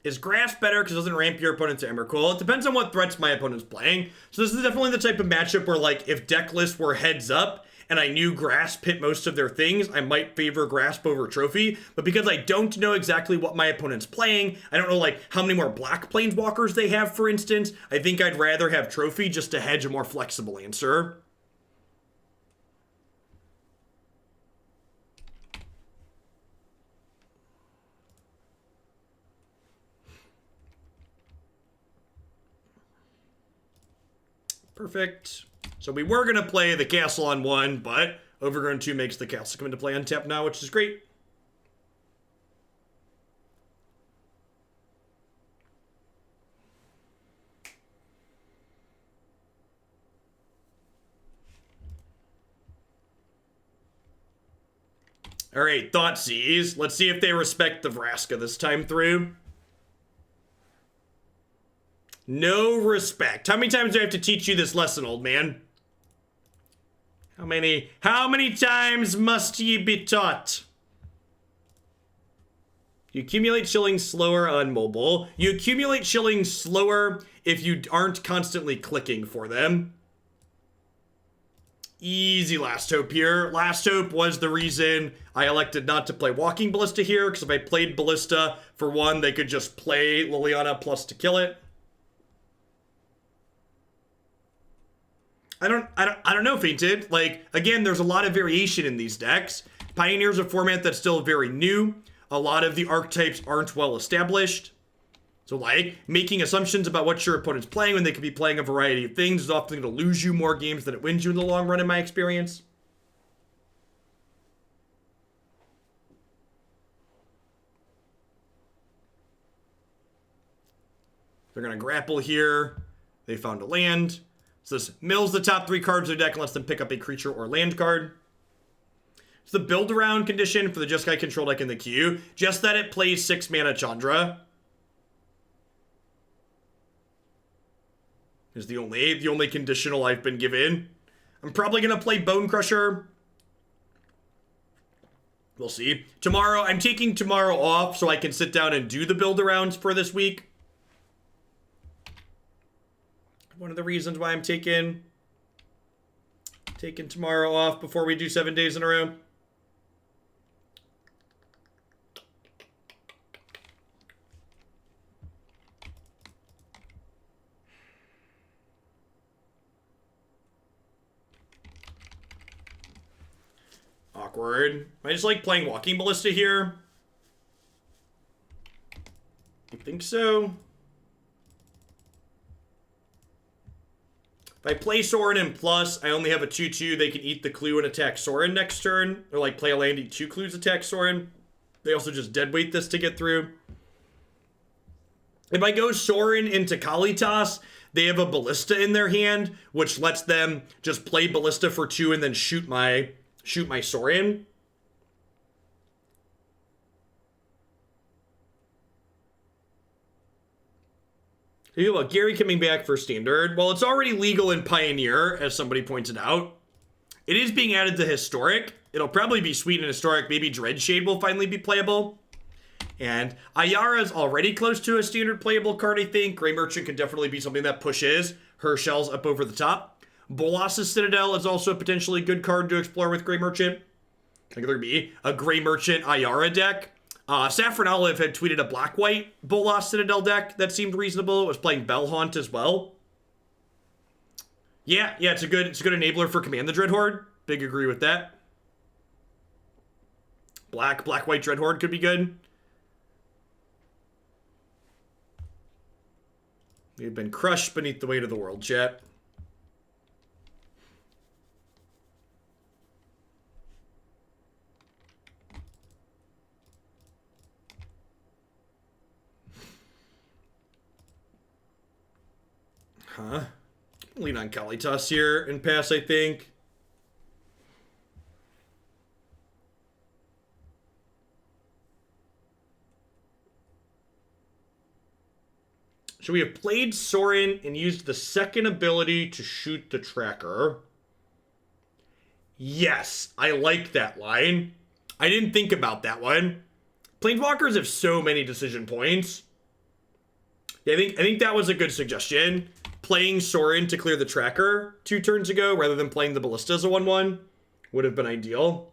Is Grasp better because it doesn't ramp your opponent's Emrakul? It depends on what threats my opponent's playing. So this is definitely the type of matchup where, like, if deck lists were heads up and I knew Grasp hit most of their things, I might favor Grasp over Trophy. But because I don't know exactly what my opponent's playing, I don't know, like, how many more Black Planeswalkers they have, for instance, I think I'd rather have Trophy just to hedge a more flexible answer. Perfect. So we were going to play the castle on 1, but Overgrown 2 makes the castle come into play on tap now, which is great. All right, Thoughtseize. Let's see if they respect the Vraska this time through. No respect. How many times do I have to teach you this lesson, old man? How many times must ye be taught? You accumulate shillings slower on mobile. You accumulate shillings slower if you aren't constantly clicking for them. Easy Last Hope here. Last Hope was the reason I elected not to play Walking Ballista here, because if I played Ballista, for one, they could just play Liliana plus to kill it. I don't know, Fainted. Like, again, there's a lot of variation in these decks. Pioneer's a format that's still very new. A lot of the archetypes aren't well established. So, like, making assumptions about what your opponent's playing when they could be playing a variety of things is often going to lose you more games than it wins you in the long run, in my experience. They're going to grapple here. They found a land. So this mills the top 3 cards of the deck and lets them pick up a creature or land card. It's the build around condition for the Jeskai control deck in the queue. Just that it plays 6 mana Chandra. Is the only conditional I've been given. I'm probably going to play Bone Crusher. We'll see. Tomorrow, I'm taking tomorrow off so I can sit down and do the build arounds for this week. One of the reasons why I'm taking tomorrow off before we do 7 days in a row. Awkward. I just like playing Walking Ballista here. I think so. If I play Sorin in plus, I only have a 2/2. They can eat the clue and attack Sorin next turn. Or like play a land, eat 2 clues, attack Sorin. They also just deadweight this to get through. If I go Sorin into Kalitas, they have a Ballista in their hand, which lets them just play Ballista for 2 and then shoot my Sorin. About Gary coming back for Standard. Well, it's already legal in Pioneer, as somebody pointed out. It is being added to Historic. It'll probably be sweet in Historic. Maybe Dreadshade will finally be playable. And Ayara is already close to a Standard playable card, I think. Grey Merchant could definitely be something that pushes her shells up over the top. Bolas's Citadel is also a potentially good card to explore with Grey Merchant. I think there could be a Grey Merchant Ayara deck. Saffron Olive had tweeted a black-white Bolas Citadel deck that seemed reasonable. It was playing Bellhaunt as well. Yeah, it's a good enabler for Command the Dreadhorde. Big agree with that. Black-white Dreadhorde could be good. We've been crushed beneath the weight of the world, chat. Huh? Lean on Kalitas here and pass, I think. So we have played Sorin and used the second ability to shoot the tracker. Yes, I like that line. I didn't think about that one. Planeswalkers have so many decision points. Yeah, I think that was a good suggestion. Playing Sorin to clear the tracker 2 turns ago rather than playing the Ballista as a 1/1 would have been ideal.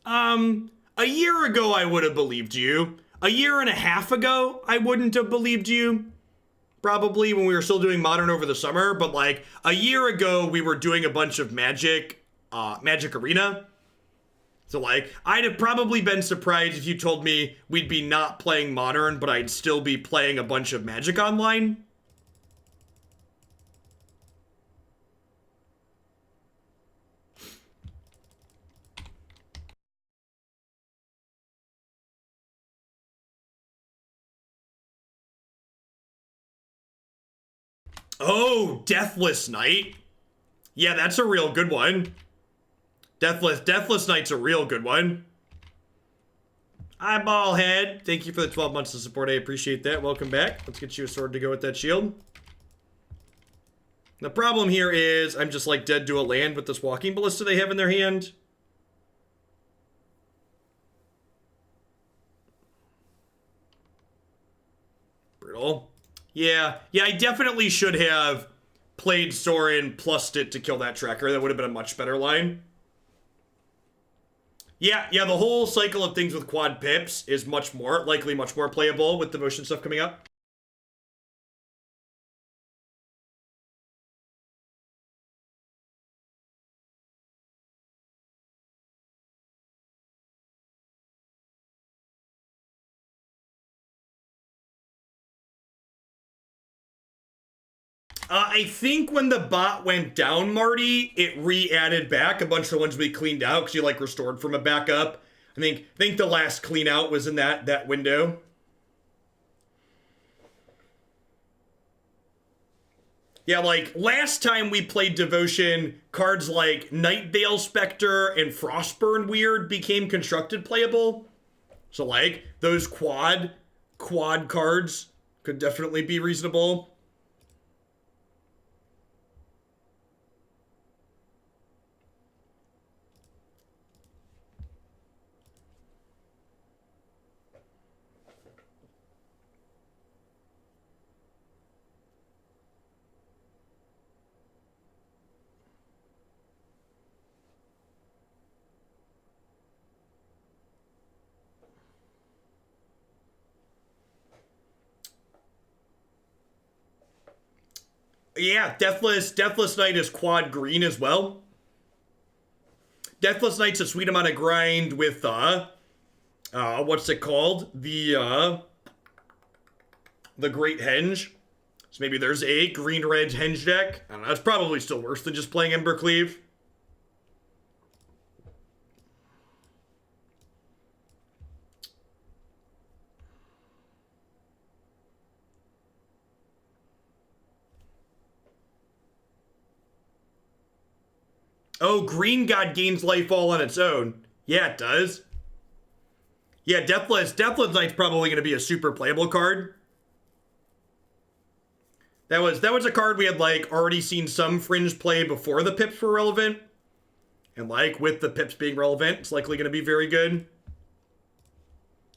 A year ago I would have believed you. A year and a half ago I wouldn't have believed you. Probably when we were still doing Modern over the summer, but like a year ago we were doing a bunch of Magic Arena. So, like, I'd have probably been surprised if you told me we'd be not playing Modern, but I'd still be playing a bunch of Magic Online. Oh, Deathless Knight. Yeah, that's a real good one. Deathless Knight's a real good one. Eyeballhead, thank you for the 12 months of support. I appreciate that. Welcome back. Let's get you a sword to go with that shield. The problem here is I'm just like dead to a land with this Walking Ballista they have in their hand. Brutal. Yeah, I definitely should have played Sorin plussed it to kill that tracker. That would have been a much better line. Yeah, the whole cycle of things with quad pips is much more playable with devotion stuff coming up. I think when the bot went down, Marty, it re-added back a bunch of the ones we cleaned out because you like restored from a backup. I think the last clean out was in that window. Yeah, like last time we played Devotion, cards like Nightveil Spectre and Frostburn Weird became constructed playable. So like those quad cards could definitely be reasonable. Yeah, Deathless Knight is quad green as well. Deathless Knight's a sweet amount of grind with, what's it called? The Great Henge. So maybe there's a green-red Henge deck. I don't know, it's probably still worse than just playing Embercleave. Oh, Green God gains life all on its own. Yeah, it does. Yeah, Deathless Knight's probably going to be a super playable card. That was a card we had like already seen some Fringe play before the pips were relevant. And like with the pips being relevant, it's likely going to be very good.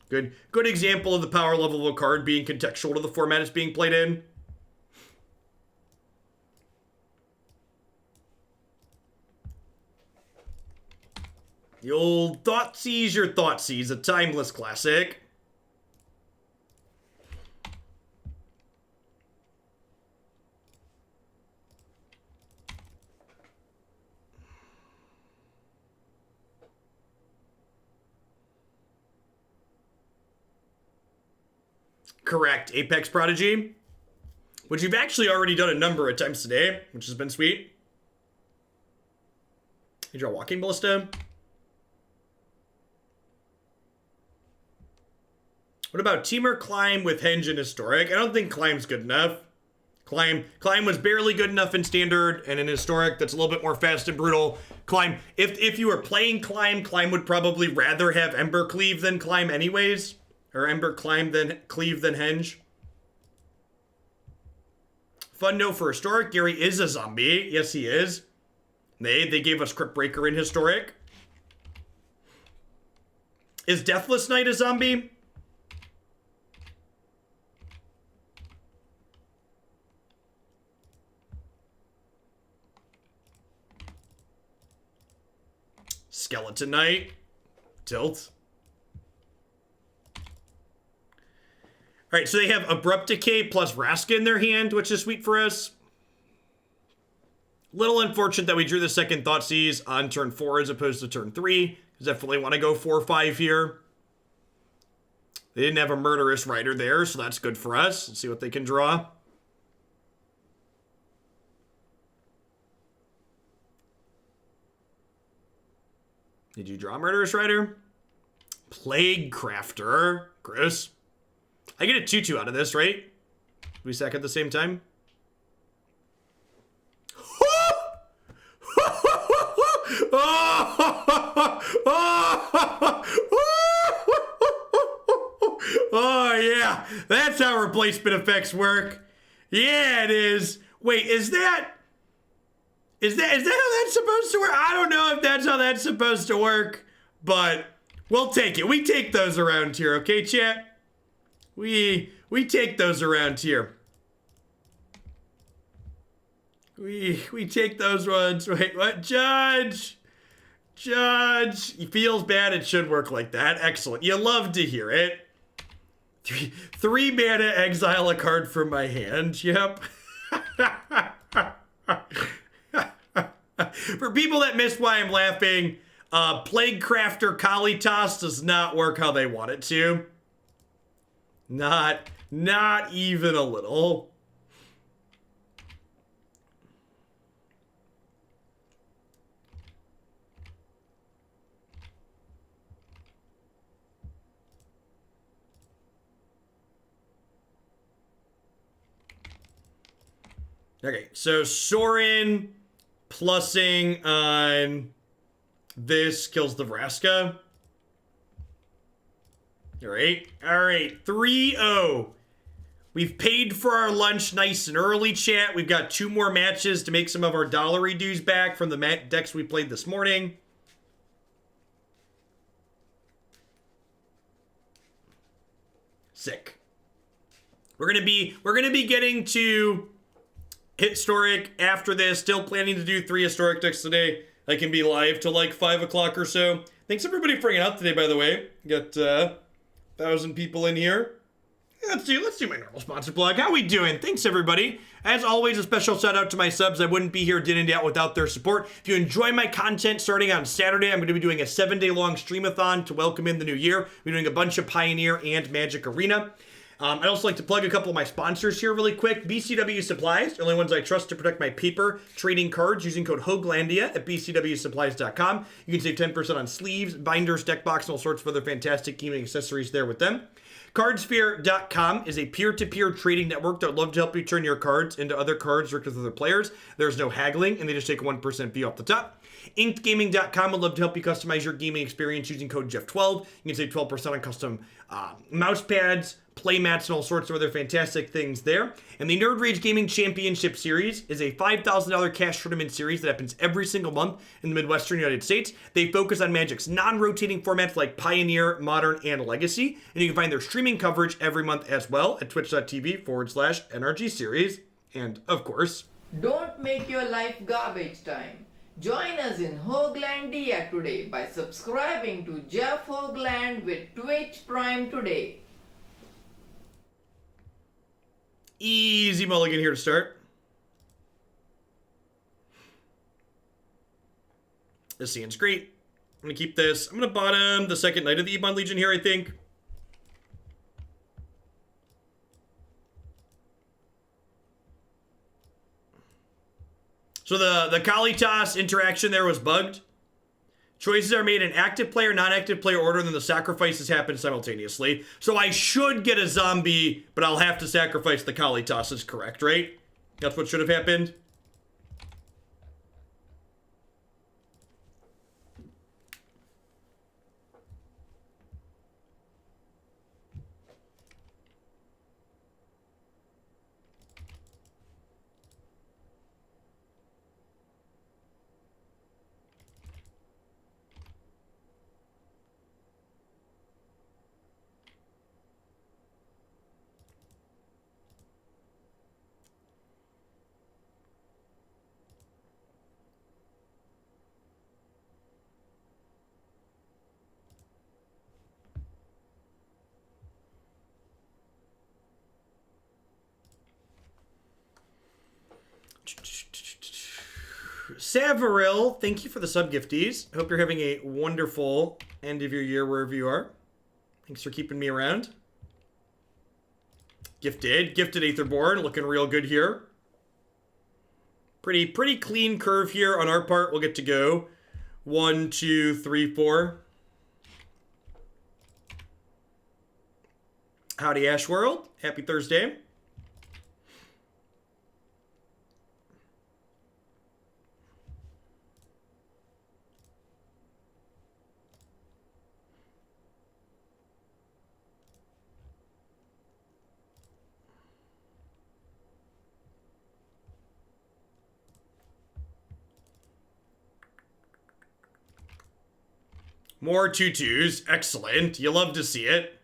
Good example of the power level of a card being contextual to the format it's being played in. The old Thoughtseize your Thoughtseize, a timeless classic. Correct, Apex Prodigy, which we've actually already done a number of times today, which has been sweet. You draw Walking Ballista. What about Temur Climb with Henge and Historic? I don't think Climb's good enough. Climb was barely good enough in Standard, and in Historic, that's a little bit more fast and brutal. Climb, if you were playing Climb would probably rather have Ember Cleave than Climb anyways. Or Ember Climb than Cleave than Henge. Fun note for Historic, Gary is a zombie. Yes, he is. They gave us Crypt Breaker in Historic. Is Deathless Knight a zombie? Skeleton Knight. Tilt. Alright, so they have Abrupt Decay plus Vraska in their hand, which is sweet for us. Little unfortunate that we drew the second Thoughtseize on turn 4 as opposed to turn 3. Because definitely want to go 4-5 here. They didn't have a Murderous Rider there, so that's good for us. Let's see what they can draw. Did you draw Murderous Rider? Plague Crafter. Chris. I get a 2-2 out of this, right? We sack at the same time? Oh, yeah. That's how replacement effects work. Yeah, it is. Wait, is that how that's supposed to work? I don't know if that's how that's supposed to work, but we'll take it. We take those around here, okay, chat? We take those around here. We take those ones. Wait, what? Judge! He feels bad. It should work like that. Excellent. You love to hear it. Three mana, exile a card from my hand. Yep. For people that missed why I'm laughing, Plague Crafter Kalitas does not work how they want it to. Not even a little. Okay, so Sorin plussing on this kills the Vraska. All right, 3-0. We've paid for our lunch nice and early, chat. We've got 2 more matches to make some of our dollary dues back from the decks we played this morning. Sick. We're gonna be getting to Historic after this. Still planning to do 3 Historic decks today. I can be live till like 5 o'clock or so. Thanks everybody for hanging out today, by the way. Got 1,000 people in here. Let's do my normal sponsor plug. How we doing? Thanks everybody. As always, a special shout out to my subs. I wouldn't be here Din and Out without their support. If you enjoy my content, starting on Saturday, I'm going to be doing a 7-day long streamathon to welcome in the new year. We're doing a bunch of Pioneer and Magic Arena. I'd also like to plug a couple of my sponsors here really quick. BCW Supplies, the only ones I trust to protect my paper trading cards using code HOGLANDIA at bcwsupplies.com. You can save 10% on sleeves, binders, deck box, and all sorts of other fantastic gaming accessories there with them. Cardsphere.com is a peer-to-peer trading network that would love to help you turn your cards into other cards directly with other players. There's no haggling, and they just take a 1% fee off the top. InkedGaming.com would love to help you customize your gaming experience using code Jeff12. You can save 12% on custom mouse pads, play mats, and all sorts of other fantastic things there. And the Nerd Rage Gaming Championship Series is a $5,000 cash tournament series that happens every single month in the Midwestern United States. They focus on Magic's non-rotating formats like Pioneer, Modern, and Legacy. And you can find their streaming coverage every month as well at twitch.tv/NRG Series. And, of course, don't make your life garbage time. Join us in Hoaglandia today by subscribing to Jeff Hoagland with Twitch Prime today. easy mulligan here to start. This scene's great. I'm going to keep this. I'm going to bottom the second Knight of the Ebon Legion here, I think. So the Kalitas interaction there was bugged. Choices are made in active player, non-active player order, and then the sacrifices happen simultaneously. So I should get a zombie, but I'll have to sacrifice the Kalitas is correct, right? That's what should have happened. Savaril, thank you for the sub gifties. I hope you're having a wonderful end of your year wherever you are. Thanks for keeping me around. Gifted Aetherborn, looking real good here. Pretty clean curve here on our part. We'll get to go 1, 2, 3, 4. Howdy, Ash World. Happy Thursday. More 2/2s. Excellent. You love to see it.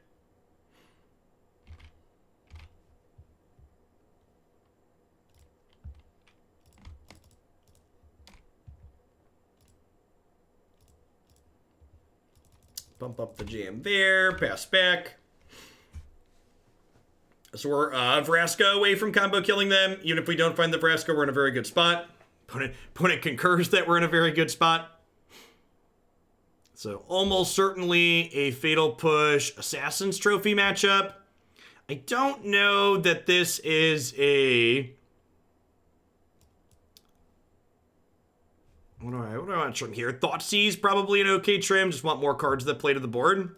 Bump up the jam there. Pass back. So we're Vraska away from combo killing them. Even if we don't find the Vraska, we're in a very good spot. Opponent concurs that we're in a very good spot. So almost certainly a Fatal Push Assassin's Trophy matchup. I don't know that this is a... What do I want to trim here? Thoughtseize, probably an okay trim. Just want more cards that play to the board.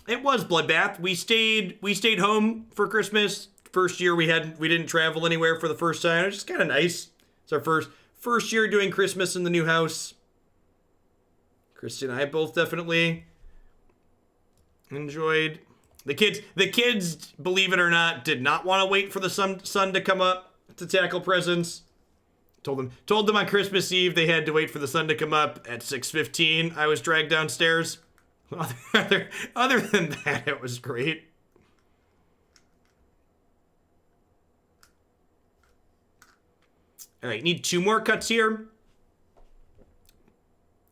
It was Bloodbath. We stayed home for Christmas. First year we didn't travel anywhere for the first time. It was just kind of nice. It's our first year doing Christmas in the new house. Christy and I both definitely enjoyed. The kids, believe it or not, did not want to wait for the sun to come up to tackle presents. Told them on Christmas Eve they had to wait for the sun to come up at 6:15. I was dragged downstairs. Other than that, it was great. All right, need 2 more cuts here.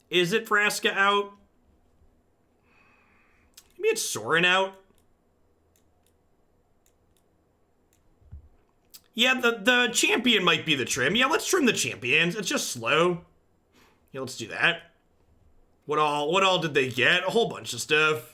Is it Vraska out? Maybe it's Sorin out. Yeah, the champion might be the trim. Yeah, let's trim the champions. It's just slow. Yeah, let's do that. What all did they get? A whole bunch of stuff.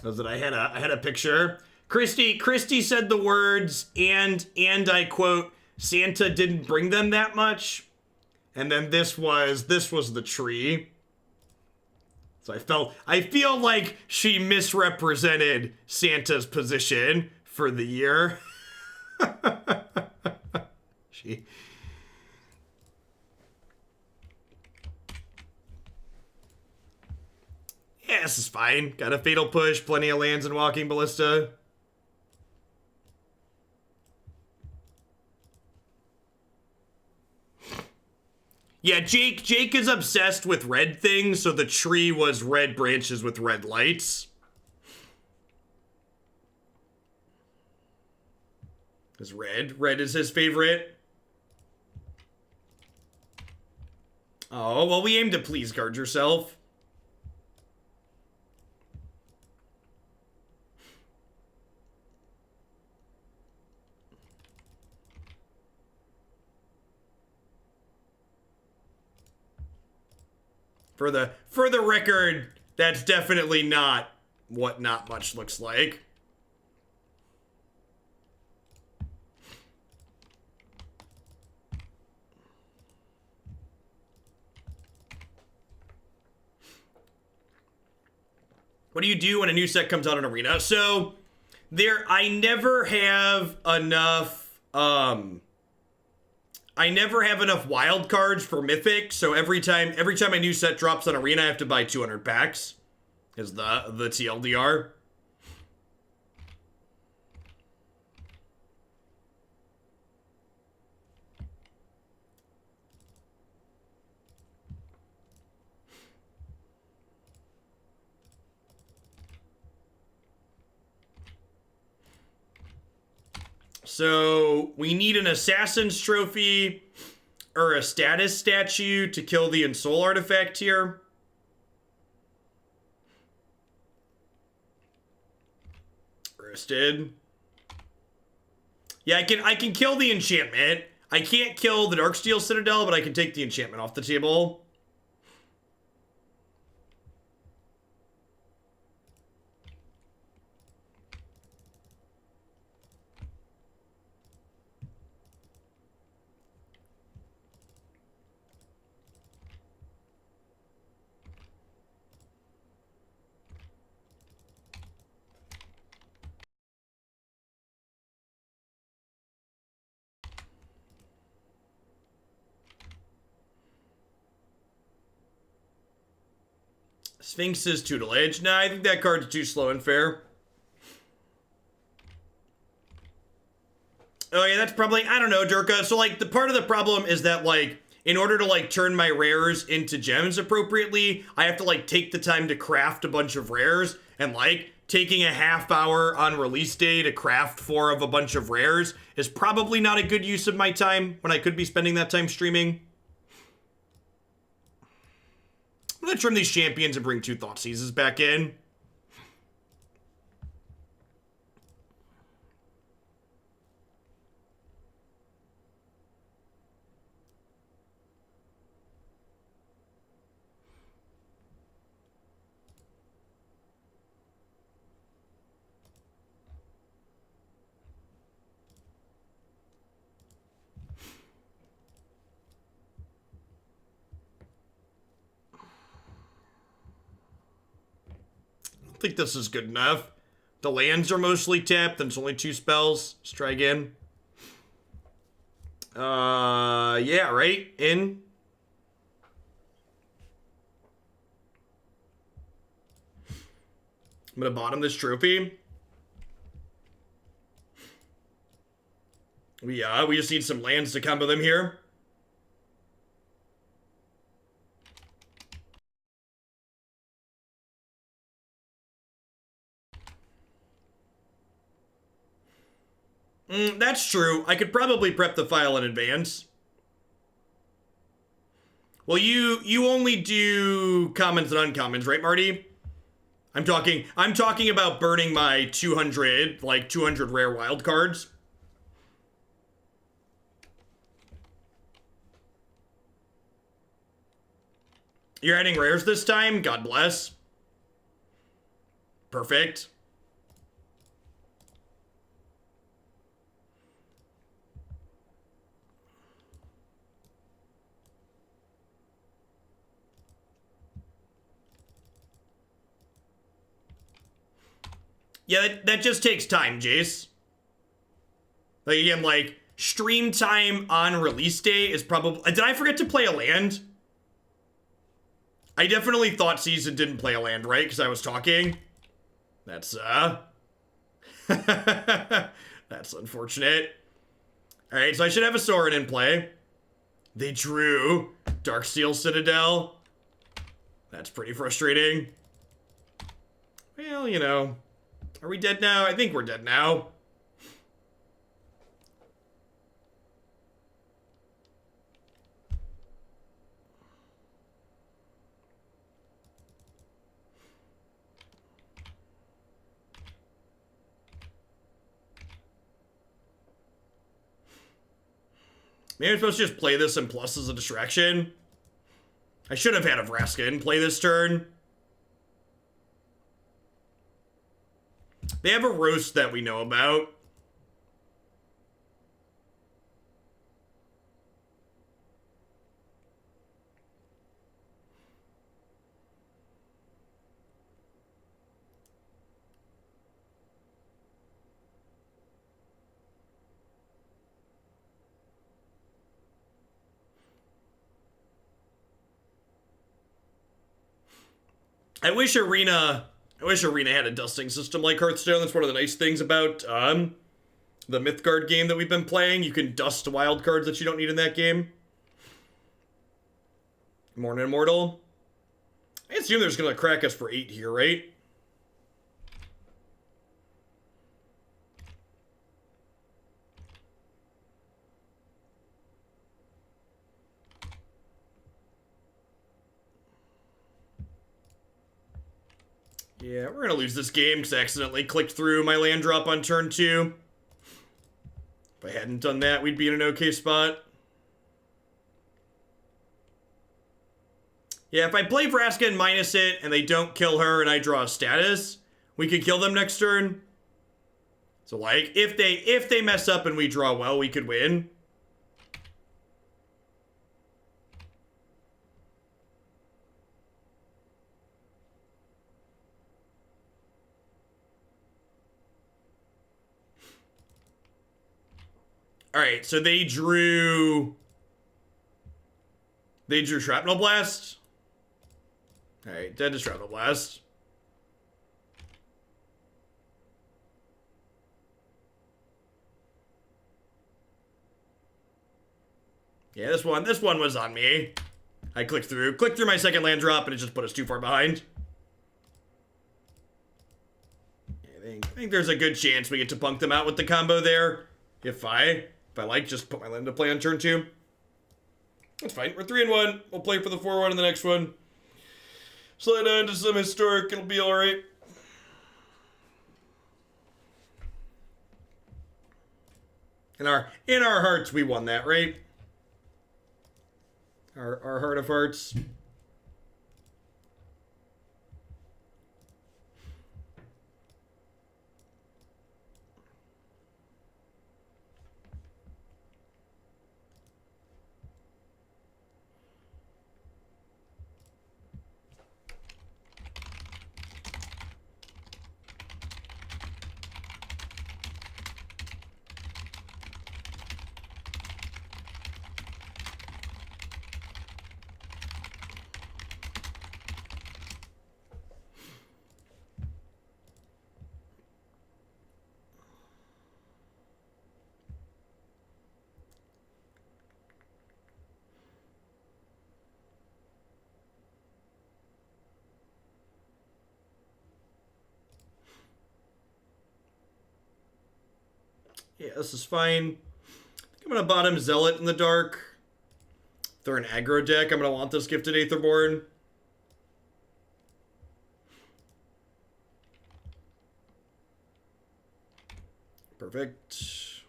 Was that I had a picture Christy said the words, and I quote, Santa didn't bring them that much. And then this was the tree. So I feel like she misrepresented Santa's position for the year. Yeah, this is fine. Got a Fatal Push, plenty of lands in Walking Ballista. Yeah, Jake is obsessed with red things, so the tree was red branches with red lights. Is red. Red is his favorite. Oh, well, we aim to please, guard yourself. For the record, that's definitely not what not much looks like. What do you do when a new set comes out in Arena? So I never have enough wild cards for Mythic, so every time a new set drops on Arena, I have to buy 200 packs. Is the TLDR. So we need an Assassin's Trophy or a Status Statue to kill the Ensoul artifact here. Roasted. Yeah, I can kill the enchantment. I can't kill the Darksteel Citadel, but I can take the enchantment off the table. Sphinx's Tutelage. Nah, I think that card's too slow and fair. Oh yeah, that's probably, I don't know, Durka. So like the part of the problem is that like in order to like turn my rares into gems appropriately, I have to like take the time to craft a bunch of rares, and like taking a half hour on release day to craft 4 of a bunch of rares is probably not a good use of my time when I could be spending that time streaming. I'm gonna trim these champions and bring 2 Thoughtseizes back in. I think this is good enough. The lands are mostly tapped, and it's only 2 spells. Let's try again. Yeah, right? In. I'm gonna bottom this trophy. We just need some lands to combo them here. That's true. I could probably prep the file in advance. Well, you only do commons and uncommons, right, Marty? I'm talking about burning my 200 rare wild cards. You're adding rares this time? God bless. Perfect. Yeah, that just takes time, Jace. Like, again, like, stream time on release day is probably... Did I forget to play a land? I definitely Thoughtseize and didn't play a land, right? Because I was talking. That's, That's unfortunate. Alright, so I should have a Sorin in play. They drew Darksteel Citadel. That's pretty frustrating. Well, you know. Are we dead now? I think we're dead now. Maybe I'm supposed to just play this and plus as a distraction. I should have had a Vraska in play this turn. They have a roast that we know about. I wish Arena had a dusting system like Hearthstone. That's one of the nice things about the Mythgard game that we've been playing. You can dust wild cards that you don't need in that game. Morning Immortal. I assume they're just gonna crack us for 8 here, right? Yeah, we're gonna lose this game because I accidentally clicked through my land drop on turn 2. If I hadn't done that, we'd be in an okay spot. Yeah, if I play Vraska and minus it, and they don't kill her and I draw a status, we could kill them next turn. So, like, if they mess up and we draw well, we could win. Alright, so they drew Shrapnel Blast. Alright, dead to Shrapnel Blast. Yeah, this one was on me. I clicked through my second land drop and it just put us too far behind. I think there's a good chance we get to punk them out with the combo there. If I like, just put my land to play on turn 2. That's fine. We're 3-1. We'll play for the 4-1 in the next one. Slide on to some historic. It'll be alright. In our hearts, we won that, right? Our heart of hearts. Yeah, this is fine. I think I'm going to bottom Zealot in the dark. If they're an aggro deck, I'm going to want this Gifted Aetherborn. Perfect.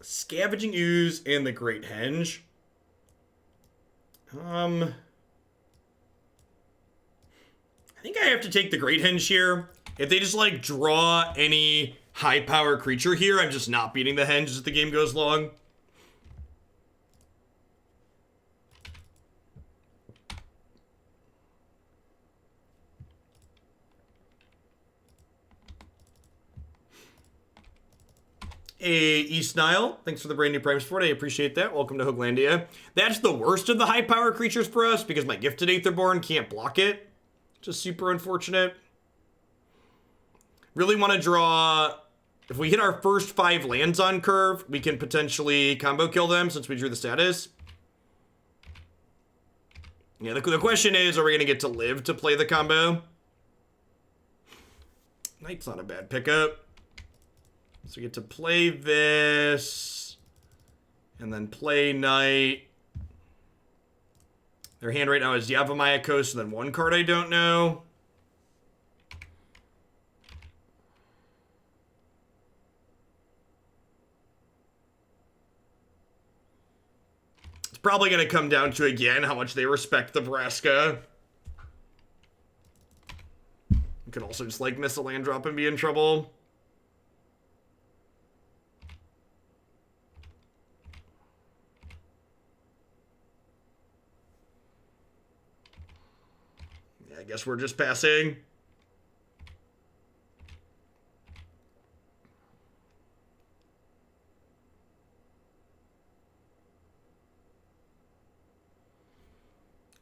Scavenging Ooze and the Great Henge. I think I have to take the Great Henge here. If they just, like, draw any high-power creature here, I'm just not beating the Henge as the game goes long. East Nile, thanks for the brand new Prime Support. I appreciate that. Welcome to Hooglandia. That's the worst of the high power creatures for us because my Gifted Aetherborn can't block it. Just super unfortunate. Really want to draw... If we hit our first 5 lands on curve, we can potentially combo kill them since we drew the status. Yeah, the question is, are we going to get to live to play the combo? Knight's not a bad pickup. So we get to play this, and then play Knight. Their hand right now is Yawgmoth, and then one card I don't know. It's probably going to come down to, again, how much they respect the Vraska. You could also just, like, miss a land drop and be in trouble. I guess we're just passing.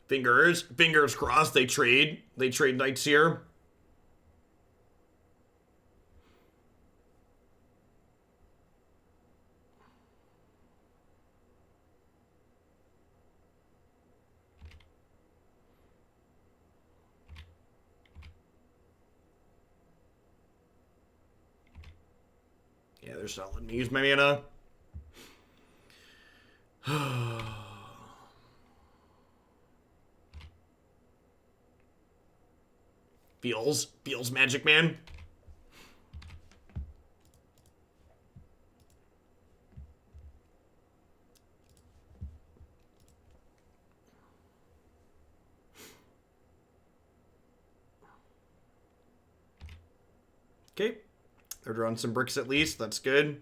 Fingers crossed. They trade knights here. Yeah, they're not letting me use my mana. Feels Magic Man. Okay. They're drawing some bricks at least. That's good.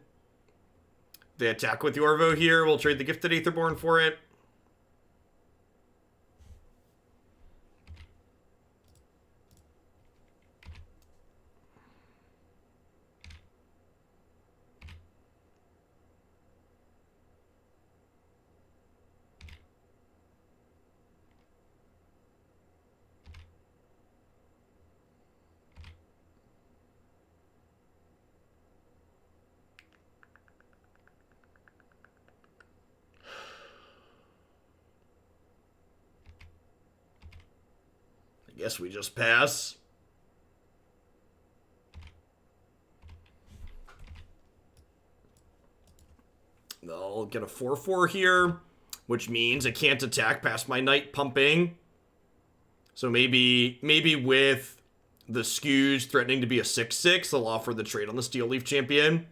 They attack with Yorvo here. We'll trade the Gifted Aetherborn for it. Guess we just pass. They'll get a 4/4 here, which means I can't attack past my knight pumping. So maybe with the skews threatening to be a 6/6, they'll offer the trade on the Steel Leaf Champion.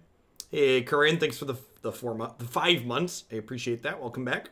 Hey, Corinne, thanks for the 5 months. I appreciate that. Welcome back.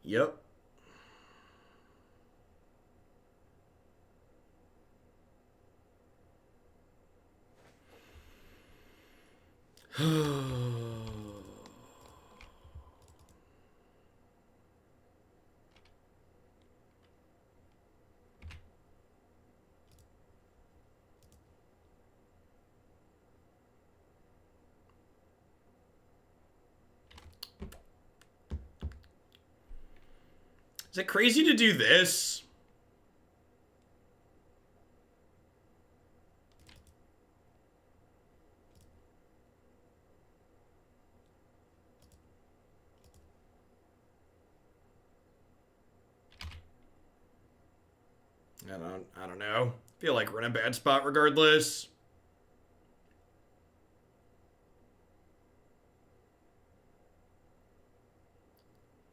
Yep. Is it crazy to do this? I don't know. Feel like we're in a bad spot regardless.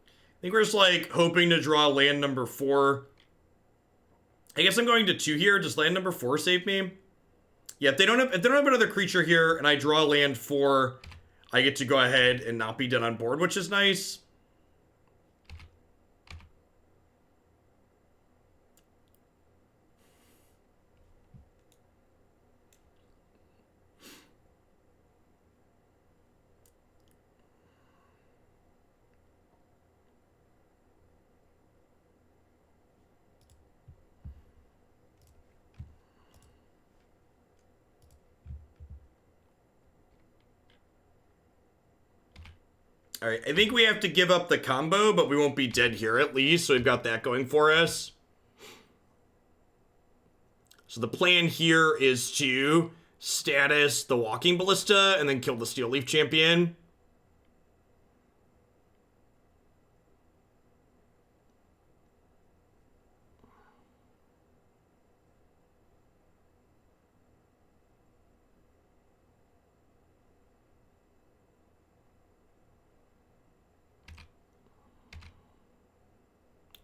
I think we're just like hoping to draw land number 4. I guess I'm going to 2 here. Does land number 4 save me? Yeah, if they don't have another creature here and I draw land 4, I get to go ahead and not be dead on board, which is nice. All right, I think we have to give up the combo, but we won't be dead here at least, so we've got that going for us. So the plan here is to status the Walking Ballista and then kill the Steel Leaf Champion.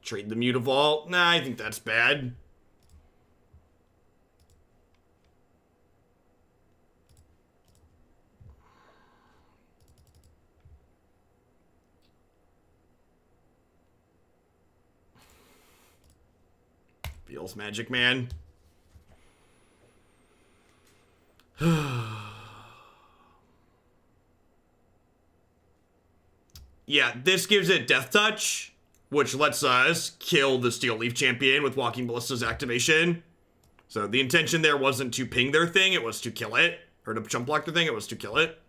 Trade the Mutavault. Nah, I think that's bad. Feels magic, man. Yeah, this gives it Death Touch, which lets us kill the Steel Leaf Champion with Walking Ballista's activation. So the intention there wasn't to ping their thing, it was to kill it. Or to jump block their thing, it was to kill it.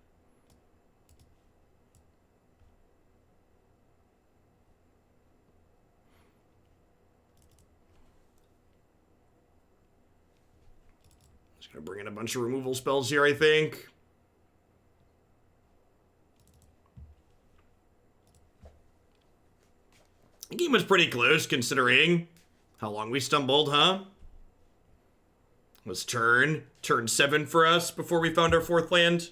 Just gonna bring in a bunch of removal spells here, I think. The game was pretty close, considering how long we stumbled, huh? It was turn 7 for us before we found our 4th land.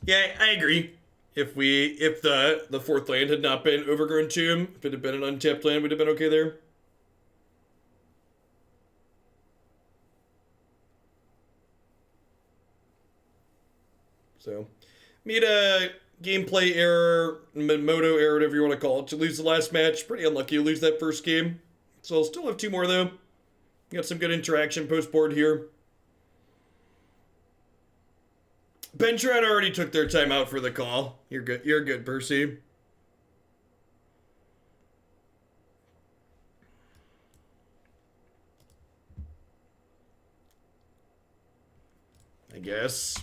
Yeah, I agree. If the 4th land had not been Overgrown Tomb, if it had been an untapped land, we'd have been okay there. So, made a gameplay error, moto error, whatever you want to call it, to lose the last match. Pretty unlucky to lose that first game. So I'll still have 2 more though. Got some good interaction post board here. Benchrat already took their time out for the call. You're good. You're good, Percy. I guess.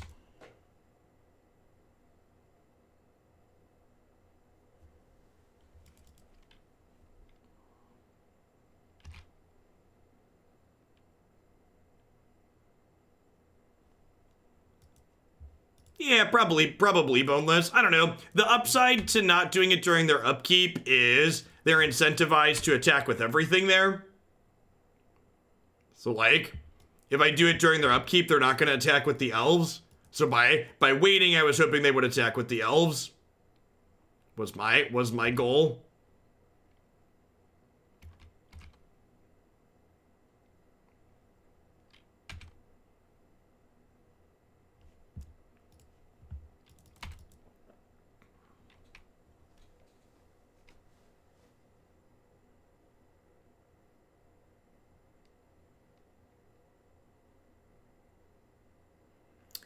Yeah, probably boneless. I don't know. The upside to not doing it during their upkeep is they're incentivized to attack with everything there. So, like, if I do it during their upkeep, they're not going to attack with the elves. So by waiting, I was hoping they would attack with the elves. Was my goal.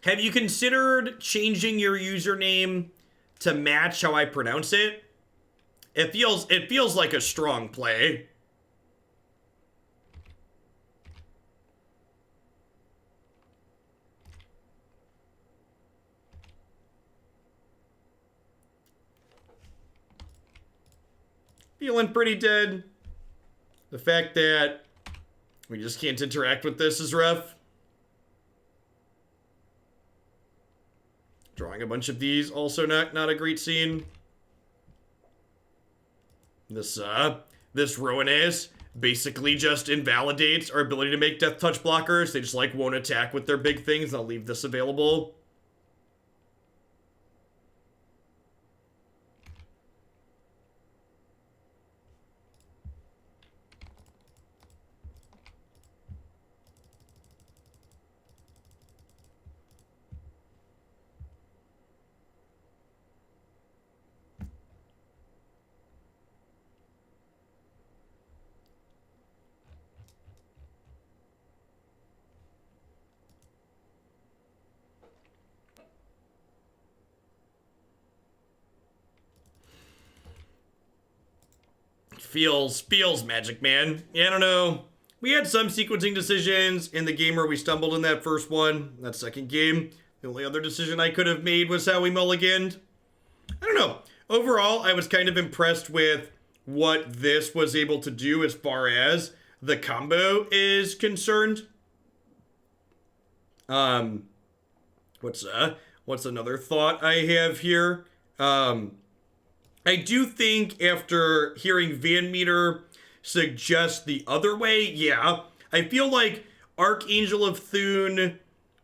Have you considered changing your username to match how I pronounce it? It feels like a strong play. Feeling pretty dead. The fact that we just can't interact with this is rough. Drawing a bunch of these, also not a great scene. This Ruinous basically just invalidates our ability to make death touch blockers. They just like won't attack with their big things. I'll leave this available. Feels magic, man. Yeah, I don't know. We had some sequencing decisions in the game where we stumbled in that first one. That second game, the only other decision I could have made was how we mulliganed. I don't know. Overall, I was kind of impressed with what this was able to do as far as the combo is concerned. What's another thought I have here? I do think after hearing Van Meter suggest the other way, yeah, I feel like Archangel of Thune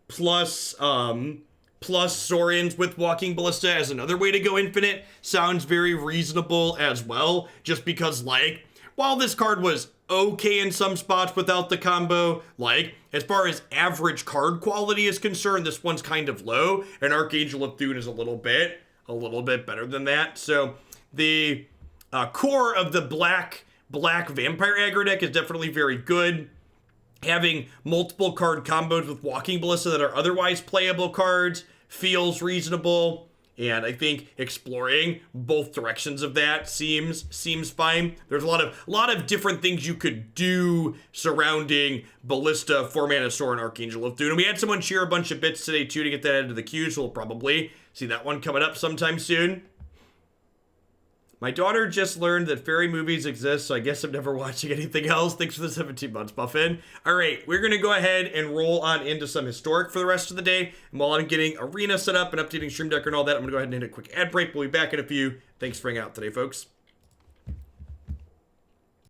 plus Sorin's with Walking Ballista as another way to go infinite sounds very reasonable as well, just because, like, while this card was okay in some spots without the combo, like, as far as average card quality is concerned, this one's kind of low, and Archangel of Thune is a little bit better than that. So the core of the black vampire aggro deck is definitely very good. Having multiple card combos with Walking Ballista that are otherwise playable cards feels reasonable, and I think exploring both directions of that seems fine. There's a lot of different things you could do surrounding Ballista, 4-mana Sorin, Archangel of Thune. And we had someone cheer a bunch of bits today too to get that into the queue, so we'll probably see that one coming up sometime soon. My daughter just learned that fairy movies exist, so I guess I'm never watching anything else. Thanks for the 17 months, Buffin. All right, we're going to go ahead and roll on into some Historic for the rest of the day. And while I'm getting Arena set up and updating Stream Deck and all that, I'm going to go ahead and hit a quick ad break. We'll be back in a few. Thanks for hanging out today, folks.